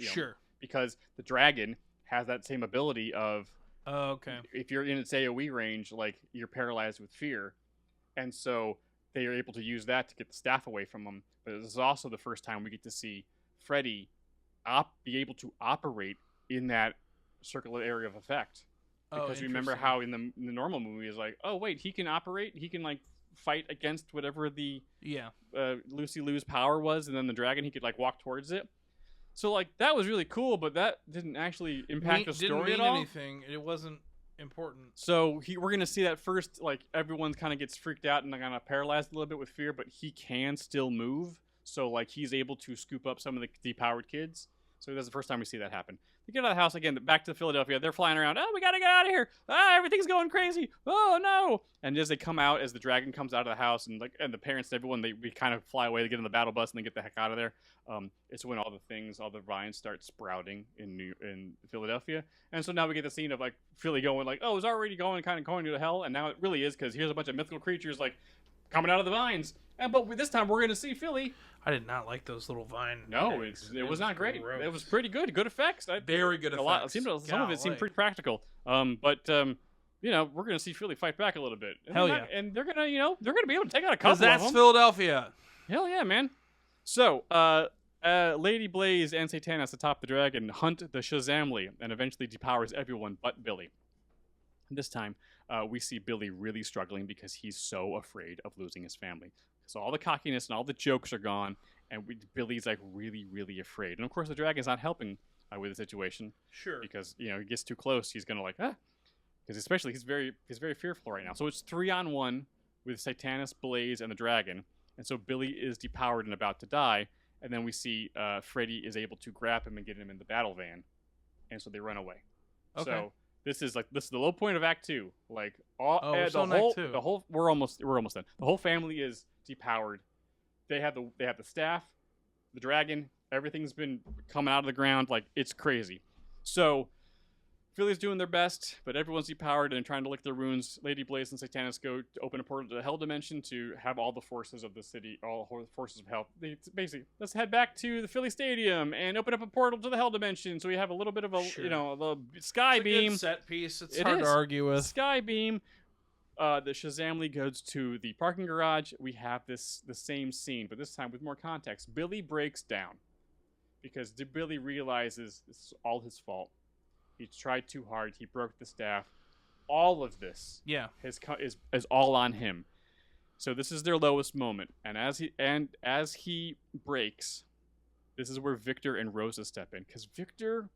because the dragon has that same ability of if you're in its AoE range, like you're paralyzed with fear, and so they are able to use that to get the staff away from them. But this is also the first time we get to see Freddy be able to operate in that circular area of effect. Because remember how in the normal movie is like, oh wait, he can operate, he can like fight against whatever the Lucy Lou's power was, and then the dragon he could like walk towards it. So like that was really cool, but that didn't actually impact the story at all. Anything. It wasn't important. So we're gonna see that first, like everyone kind of gets freaked out and kind of paralyzed a little bit with fear, but he can still move. So like he's able to scoop up some of the depowered kids. So that's the first time we see that happen. They get out of the house again, back to Philadelphia. They're flying around. Oh, we gotta get out of here. Everything's going crazy. Oh no! And as they come out, as the dragon comes out of the house, and the parents and everyone, we kind of fly away. They get in the battle bus and they get the heck out of there. It's when all the vines start sprouting in Philadelphia. And so now we get the scene of like Philly going like, oh, it's already going to hell, and now it really is because here's a bunch of mythical creatures like coming out of the vines. But this time we're gonna see Philly. I did not like those little vine. No, it was not great. Gross. It was pretty good. Good effects. Very good effects. Some of it seemed pretty practical. But we're gonna see Philly fight back a little bit. Hell yeah! And they're gonna be able to take out a couple of them. Because that's Philadelphia. Hell yeah, man. So, Lady Blaze and Satanus atop the dragon hunt the Shazamly and eventually depowers everyone but Billy. And this time, we see Billy really struggling because he's so afraid of losing his family. So all the cockiness and all the jokes are gone, and Billy's like really, really afraid. And of course, the dragon's not helping with the situation. Sure. Because he gets too close, he's gonna like because especially he's very fearful right now. So it's 3-on-1 with Satanus, Blaze, and the dragon. And so Billy is depowered and about to die. And then we see Freddy is able to grab him and get him in the battle van. And so they run away. Okay. So this is the low point of Act 2. Like we're still in Act 2. the whole we're almost done. The whole family is depowered. They have the staff, the dragon, everything's been coming out of the ground. Like, it's crazy. So Philly's doing their best, but everyone's depowered and trying to lick their wounds. Lady Blaze and Satanus go to open a portal to the Hell Dimension to have all the forces of the city, all the forces of hell. Basically, let's head back to the Philly Stadium and open up a portal to the Hell Dimension. So we have a little bit of a, the sky It's beam. a good set piece. It's It hard to is. argue with. Sky beam. The Shazamly goes to the parking garage. We have the same scene, but this time with more context. Billy breaks down because Billy realizes this is all his fault. He tried too hard. He broke the staff. All of this is all on him. So this is their lowest moment. And as he breaks, this is where Victor and Rosa step in, because Victor,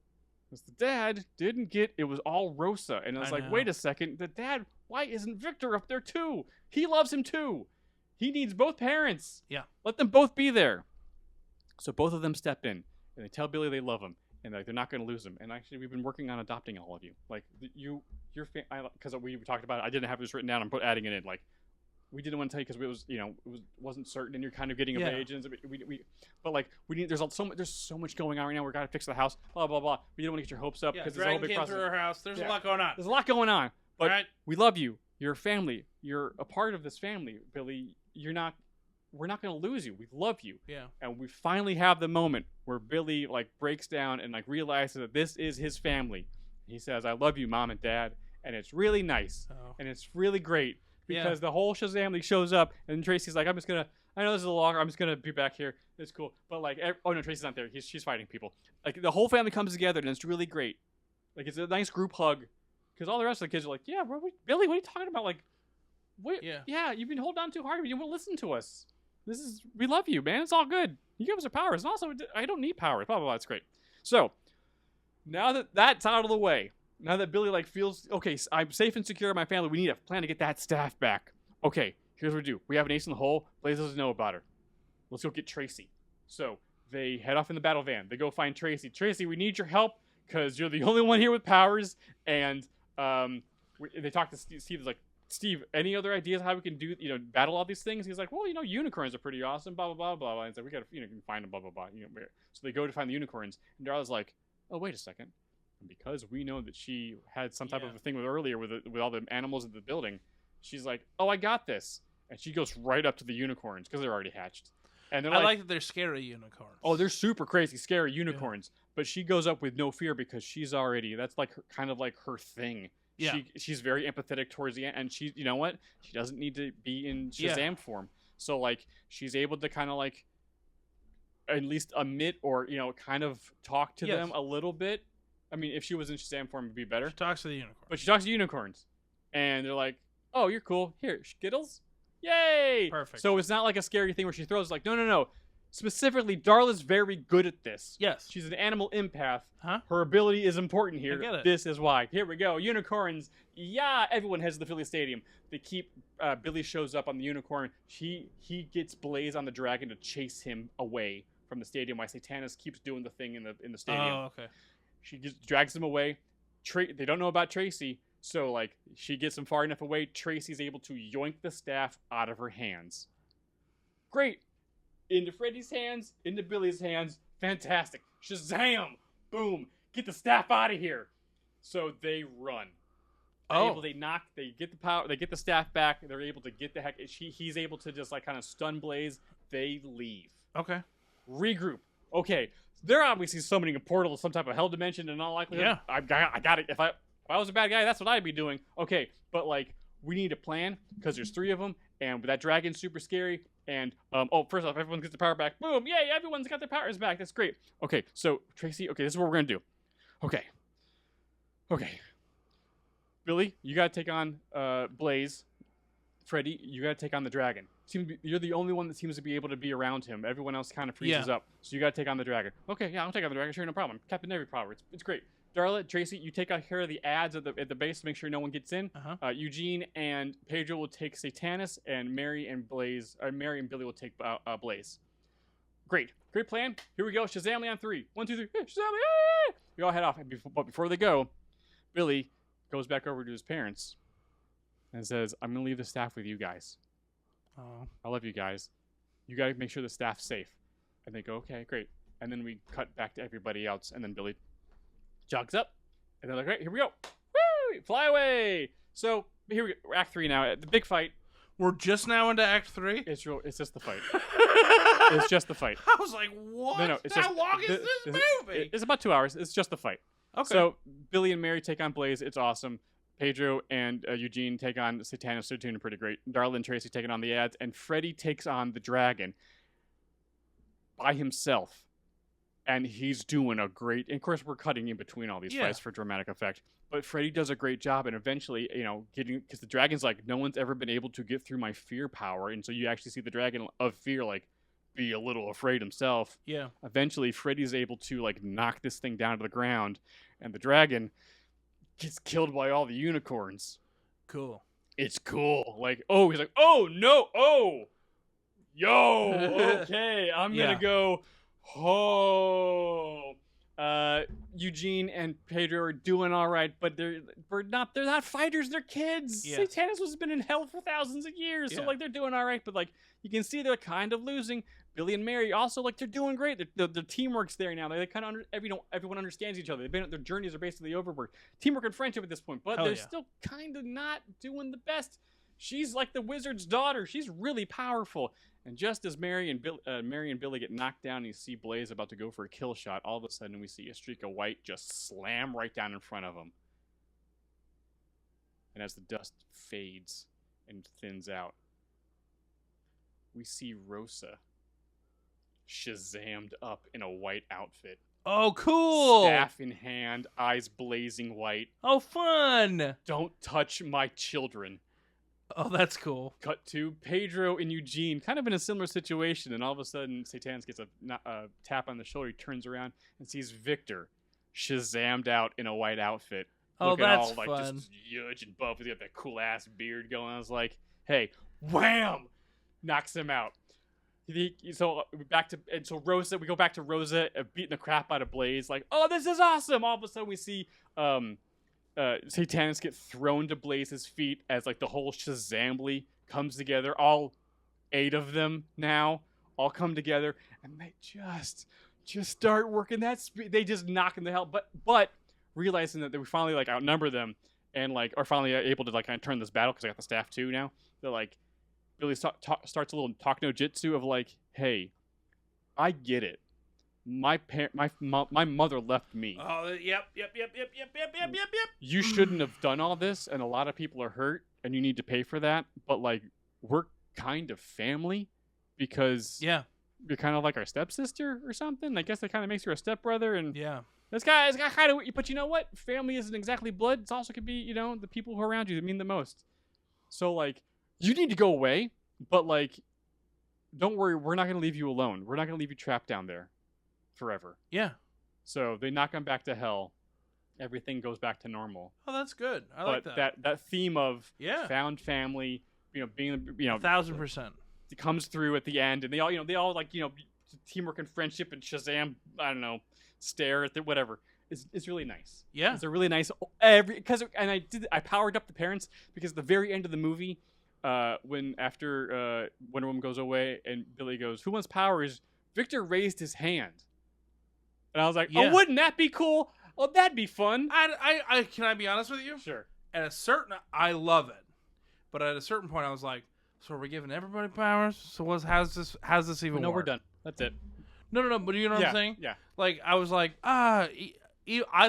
as the dad, didn't get it. Was all Rosa, and I was like, wait a second, the dad. Why isn't Victor up there too? He loves him too. He needs both parents. Yeah. Let them both be there. So both of them step in, and they tell Billy they love him. And like they're not going to lose him. And actually, we've been working on adopting all of you. Like because we talked about it. I didn't have this written down. I'm adding it in. Like, we didn't want to tell you because it was, wasn't certain, and you're kind of getting of age. And but like we need. There's so much going on right now. We got to fix the house. Blah blah blah. We didn't want to get your hopes up because there's a whole big process. Through our house. There's a lot going on. There's a lot going on. But right. We love you. You're a family. You're a part of this family, Billy. We're not going to lose you. We love you. Yeah. And we finally have the moment where Billy like breaks down and like realizes that this is his family. He says, "I love you, Mom and Dad," and it's really nice and it's really great because the whole Shazamly shows up and Tracy's like, I know this is a longer. I'm just gonna be back here. It's cool. But like, oh no, Tracy's not there. She's fighting people. Like the whole family comes together and it's really great. Like it's a nice group hug because all the rest of the kids are like, yeah, Billy, what are you talking about? Like, what? Yeah, you've been holding on too hard. You won't listen to us. We love you, man. It's all good. You give us our powers. And also, I don't need powers. Blah, blah, blah. It's great. So, now that that's out of the way, now that Billy, like, feels, okay, I'm safe and secure in my family, we need a plan to get that staff back. Okay, here's what we do. We have an ace in the hole. Blaze doesn't know about her. Let's go get Tracy. So, they head off in the battle van. They go find Tracy. Tracy, we need your help because you're the only one here with powers. And they talk to Steve. Steve's like, Steve, any other ideas how we can do, battle all these things? He's like, well, unicorns are pretty awesome, blah, blah, blah, blah, blah. And he's like, we got to, find them, blah, blah, blah. So they go to find the unicorns. And Darla's like, oh, wait a second. And because we know that she had some type of a thing with earlier with all the animals in the building, she's like, oh, I got this. And she goes right up to the unicorns because they're already hatched. And they're I like that they're scary unicorns. Oh, they're super crazy, scary unicorns. Yeah. But she goes up with no fear because she's already, that's like kind of like her thing. Yeah. She's very empathetic towards the end, and she, you know what? She doesn't need to be in Shazam form. So like she's able to kind of like at least admit or kind of talk to them a little bit. I mean, if she was in Shazam form, it'd be better. She talks to the unicorns. But she talks to unicorns, and they're like, "Oh, you're cool. Here, Skittles, yay!" Perfect. So it's not like a scary thing where she throws like, no. Specifically, Darla's very good at this. Yes. She's an animal empath. Huh? Her ability is important here. I get it. This is why. Here we go. Unicorns. Yeah, everyone heads to the Philly Stadium. They keep Billy shows up on the unicorn. He gets Blaze on the dragon to chase him away from the stadium while Satanus keeps doing the thing in the stadium. Oh, okay. She drags him away. They don't know about Tracy, so like she gets him far enough away. Tracy's able to yoink the staff out of her hands. Great. Into Freddy's hands, into Billy's hands. Fantastic. Shazam! Boom! Get the staff out of here. So they run. They get the power. They get the staff back. They're able to get the heck. He's able to just like kind of stun Blaze. They leave. Okay. Regroup. Okay. They're obviously summoning a portal to some type of hell dimension in all likelihood. Yeah. I got it. If I was a bad guy, that's what I'd be doing. Okay, but like we need a plan because there's 3 of them, and that dragon's super scary. And, first off, everyone gets the power back. Boom! Yay! Everyone's got their powers back. That's great. Okay, so, Tracy, this is what we're going to do. Okay. Billy, you got to take on Blaze. Freddy, you got to take on the dragon. You're the only one that seems to be able to be around him. Everyone else kind of freezes up. So you got to take on the dragon. Okay, yeah, I'll take on the dragon. Sure, no problem. Captain Every Power. It's great. Darla, Tracy, you take care of the ads at the base to make sure no one gets in. Eugene and Pedro will take Satanus, and Mary and Billy will take Blaze. Great plan. Here we go. Shazam on 3. 1, 2, 3. Hey, Shazam! Hey! We all head off. But before they go, Billy goes back over to his parents and says, "I'm gonna leave the staff with you guys. I love you guys. You gotta make sure the staff's safe." And they go, "Okay, great." And then we cut back to everybody else, and then Billy jogs up, and they're like, "Right, here we go. Woo! Fly away!" So here we go. Act 3 now. The big fight. We're just now into Act 3? It's just the fight. It's just the fight. I was like, what? No, it's How long is this movie? It's about 2 hours. It's just the fight. Okay. So Billy and Mary take on Blaze. It's awesome. Pedro and Eugene take on Satanus. They're doing pretty great. Darla and Tracy taking on the ads. And Freddy takes on the dragon by himself. And he's doing a great... And of course, we're cutting in between all these fights for dramatic effect. But Freddy does a great job. And eventually, getting... Because the dragon's like, no one's ever been able to get through my fear power. And so you actually see the dragon of fear, like, be a little afraid himself. Yeah. Eventually, Freddy's able to, like, knock this thing down to the ground. And the dragon gets killed by all the unicorns. Cool. It's cool. Like, oh, he's like, oh, no, oh. Yo, okay, I'm going to go home. Eugene and Pedro are doing all right, but they're not fighters, they're kids. Yeah. Satanus has been in hell for thousands of years. So, like, they're doing all right, but, like, you can see they're kind of losing. Billy and Mary also, like, they're doing great. Their teamwork's there now. They kind of everyone understands each other. Their journeys are basically over. Teamwork and friendship at this point, but they're still kind of not doing the best. She's like the wizard's daughter. She's really powerful. And just as Mary and Billy get knocked down, and you see Blaze about to go for a kill shot, all of a sudden we see a streak of white just slam right down in front of him. And as the dust fades and thins out, we see Rosa Shazammed up in a white outfit. Oh, cool! Staff in hand, eyes blazing white. Oh, fun! Don't touch my children. Oh, that's cool. Cut to Pedro and Eugene, kind of in a similar situation, and all of a sudden, Satanus gets a tap on the shoulder. He turns around and sees Victor Shazammed out in a white outfit. Oh, looking that's all, like, fun. just huge and buff. He's got that cool-ass beard going. I was like, hey, wham! Knocks him out. So Rosa, we go back to Rosa beating the crap out of Blaze. Like, oh, this is awesome! All of a sudden, we see Satanus get thrown to Blaze's feet as, like, the whole Shazambly comes together. All 8 of them now all come together, and they just start working that speed. They just knock him the hell. But realizing that we finally, like, outnumber them and, like, are finally able to, like, kind of turn this battle because I got the staff too now. They're like, Billy starts a little talk no jitsu of, like, hey, I get it. My mother left me. Oh, yep. You shouldn't have done all this, and a lot of people are hurt, and you need to pay for that. But, like, we're kind of family because you're kind of like our stepsister or something. I guess that kind of makes you a stepbrother, and it's got kind of. But you know what? Family isn't exactly blood. It also could be, the people who are around you that mean the most. So, like, you need to go away, but, like, don't worry. We're not going to leave you alone. We're not going to leave you trapped down there forever. Yeah. So they knock him back to hell. Everything goes back to normal. Oh, that's good. I like that. That theme of found family, being, 1,000%. It comes through at the end, and they all like, teamwork and friendship and Shazam, I don't know, stare at whatever. It's really nice. Yeah. It's a really nice I powered up the parents because at the very end of the movie, when after Wonder Woman goes away and Billy goes, "Who wants powers?" Victor raised his hand. And I was like, oh, wouldn't that be cool? Oh, that'd be fun. Can I be honest with you? Sure. I love it. But at a certain point, I was like, so are we giving everybody powers? So how's this even No, work? we're done. That's it. No, but you know what I'm saying? Yeah. Like, I was like, I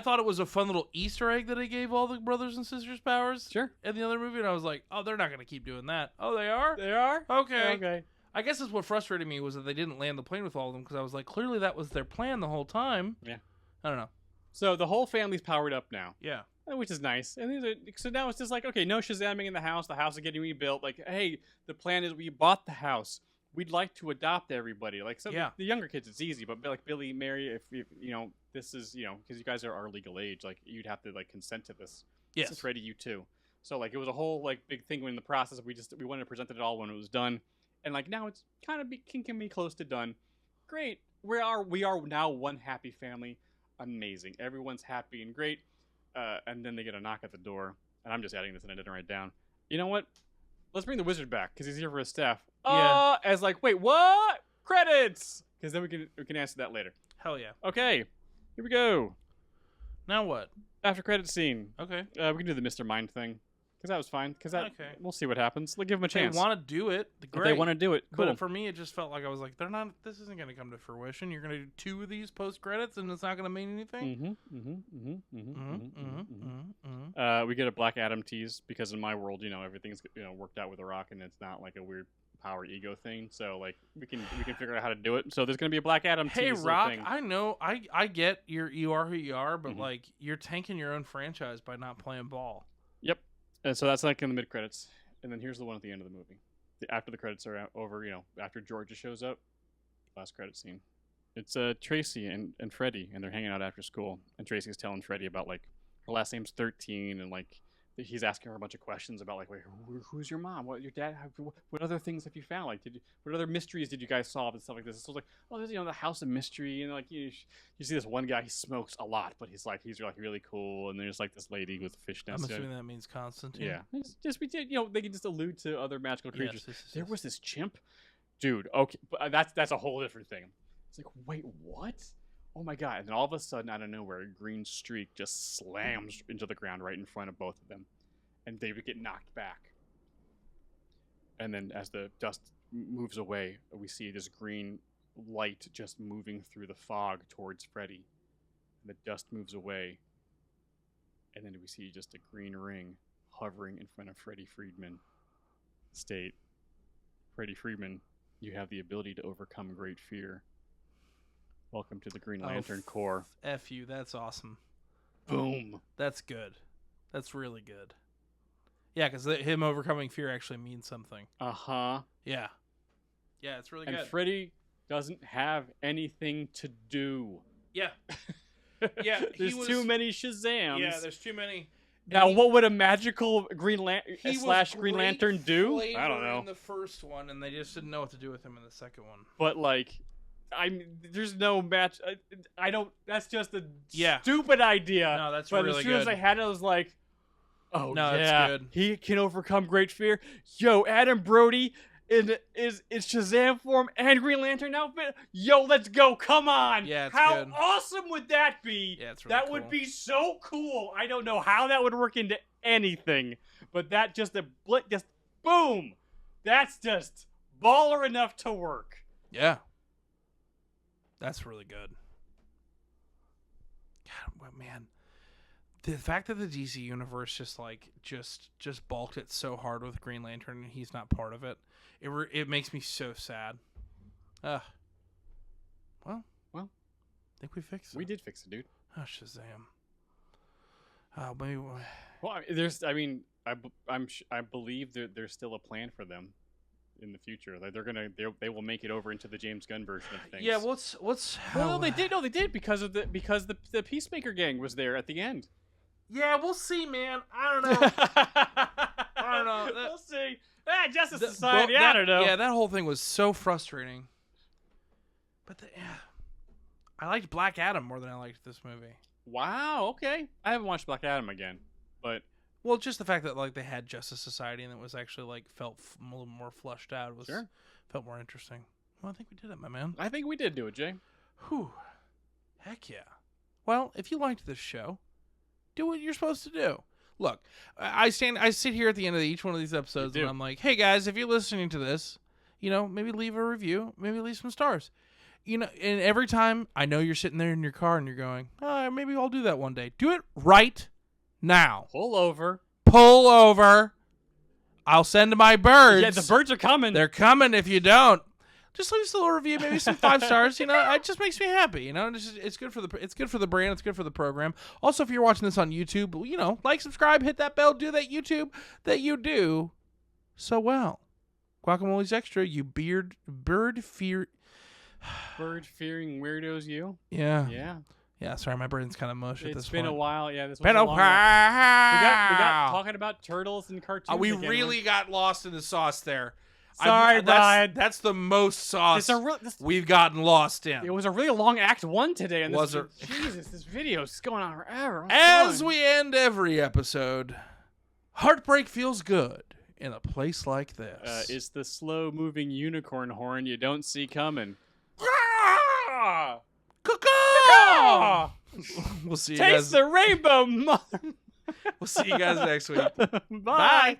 thought it was a fun little Easter egg that he gave all the brothers and sisters powers. Sure. In the other movie, and I was like, oh, they're not going to keep doing that. Oh, they are? They are? Okay. I guess that's what frustrated me was that they didn't land the plane with all of them because I was like, clearly that was their plan the whole time. Yeah. I don't know. So the whole family's powered up now. Yeah. Which is nice. And so now it's just like, okay, no Shazamming in the house. The house is getting rebuilt. Like, hey, the plan is we bought the house. we'd like to adopt everybody. Like, so Yeah. the younger kids, it's easy, but like Billy, Mary, if you know, this is, you know, because you guys are legal age, like you'd have to like consent to this. Yes. It's Freddie, you too. So like it was a whole like big thing in the process. We wanted to present it all when it was done, and like now it's kind of can be close to done. Great, we are now one happy family. Amazing, everyone's happy and great. And then they get a knock at the door, and I'm just adding this and I didn't write it down. You know what? Let's bring the wizard back because he's here for his staff. Yeah. As like, wait, what? Credits. Because then we can answer that later. Hell yeah. Okay, here we go. Now what? After credit scene. Okay. We can do the Mr. Mind thing because that was fine. Because Okay. we'll see what happens. Let's give them a They chance. want to do it. If Great. they want to do it, cool. But for me, it just felt like I was like, they're not. This isn't going to come to fruition. You're going to do 2 of these post credits, and it's not going to mean anything. We get a Black Adam tease because in my world, you know, everything's worked out with The Rock, and it's not like a weird power ego thing. So like we can figure out how to do it. So there's gonna be a Black Adam Hey tease. Rock, thing. I know, I get you are who you are, but Mhm. like you're tanking your own franchise by not playing ball. Yep. And so that's like in the mid credits, and then here's the one at the end of the movie. After the credits are over, you know, after Georgia shows up, last credit scene. It's Tracy and Freddie, and they're hanging out after school, and Tracy's telling Freddie about like her last name's 13, and like he's asking her a bunch of questions about like, wait, who's your mom? What your dad? What other things have you found? Like, what other mysteries did you guys solve and stuff like this? So it's like, oh, there's the House of Mystery, and like you see this one guy, he smokes a lot, but he's like really cool, and there's like this lady with a fish I'm nest. assuming that means Constantine. Yeah, just we did, they can just allude to other magical creatures. Yes, There was this chimp, dude. Okay, but that's a whole different thing. It's like, wait, what? Oh my god! And then all of a sudden, out of nowhere, a green streak just slams into the ground right in front of both of them, and they would get knocked back. And then, as the dust moves away, we see this green light just moving through the fog towards Freddy. And the dust moves away, and then we see just a green ring hovering in front of Freddie Freedman. State, Freddie Freedman, you have the ability to overcome great fear. Welcome to the Green Lantern Corps. F you, that's awesome. Boom. That's good. That's really good. Yeah, because him overcoming fear actually means something. Uh-huh. Yeah. Yeah, it's really And good. Freddy doesn't have anything to do. Yeah. Yeah, There's too many Shazams. Yeah, there's too many. Now, what would a magical Green He slash was Green great Lantern do? flavor I don't know. In the first one, and they just didn't know what to do with him in the second one. But like, there's no match. I don't. That's just a Yeah. stupid idea. No, that's but really as soon as good. I had it, I was like, oh No, that's yeah, good. he can overcome great fear. Yo, Adam Brody is Shazam form and Green Lantern outfit. Yo, let's go! Come on! Yeah, it's how good. awesome would that be? Yeah, it's really that cool. would be so cool. I don't know how that would work into anything, but that just boom. That's just baller enough to work. Yeah. That's really good. God, well, man. The fact that the DC universe just bulked it so hard with Green Lantern and he's not part of it, it makes me so sad. Well, I think we fixed it. We did fix it, dude. Oh, Shazam. Maybe. Well, I believe there's still a plan for them in the future. Like they will make it over into the James Gunn version of things. Yeah, what's Well, no, they did. No, they did because the Peacemaker gang was there at the end. Yeah, we'll see, man. I don't know. I don't know. We'll see. Justice Well, Society. I don't know. Yeah, that whole thing was so frustrating. But I liked Black Adam more than I liked this movie. Wow. Okay. I haven't watched Black Adam again, but Well, just the fact that like they had Justice Society and it was actually like felt a little more fleshed out felt more interesting. Well, I think we did it, my man. I think we did do it, Jay. Whew. Heck yeah. Well, if you liked this show, do what you're supposed to do. Look, I sit here at the end of each one of these episodes and I'm like, hey guys, if you're listening to this, maybe leave a review, maybe leave some stars. And every time I know you're sitting there in your car and you're going, maybe I'll do that one day. Do it right now. Pull over. Pull over. I'll send my birds. Yeah, the birds are coming. They're coming if you don't. Just leave us a little review, maybe some 5 stars. It just makes me happy. It's good for the brand. It's good for the program. Also, if you're watching this on YouTube, like, subscribe, hit that bell, do that YouTube that you do so well. Guacamole's extra. You bird fear. Bird-fearing weirdos, you. Yeah. Yeah. Yeah. Sorry, my brain's kind of mush at this point. It's been a while. Yeah, this was Been a a long one. We got while. talking about turtles and cartoons. We again. really got lost in the sauce there. Sorry, Brian. That's the most sauce This we've gotten lost in. It was a really long Act 1 today. And Was this, it? Jesus, this video is going on forever. As we end every episode, heartbreak feels good in a place like this. It's the slow-moving unicorn horn you don't see coming. Caw-caw! We'll see you Taste guys. the rainbow, mother. We'll see you guys next week. Bye.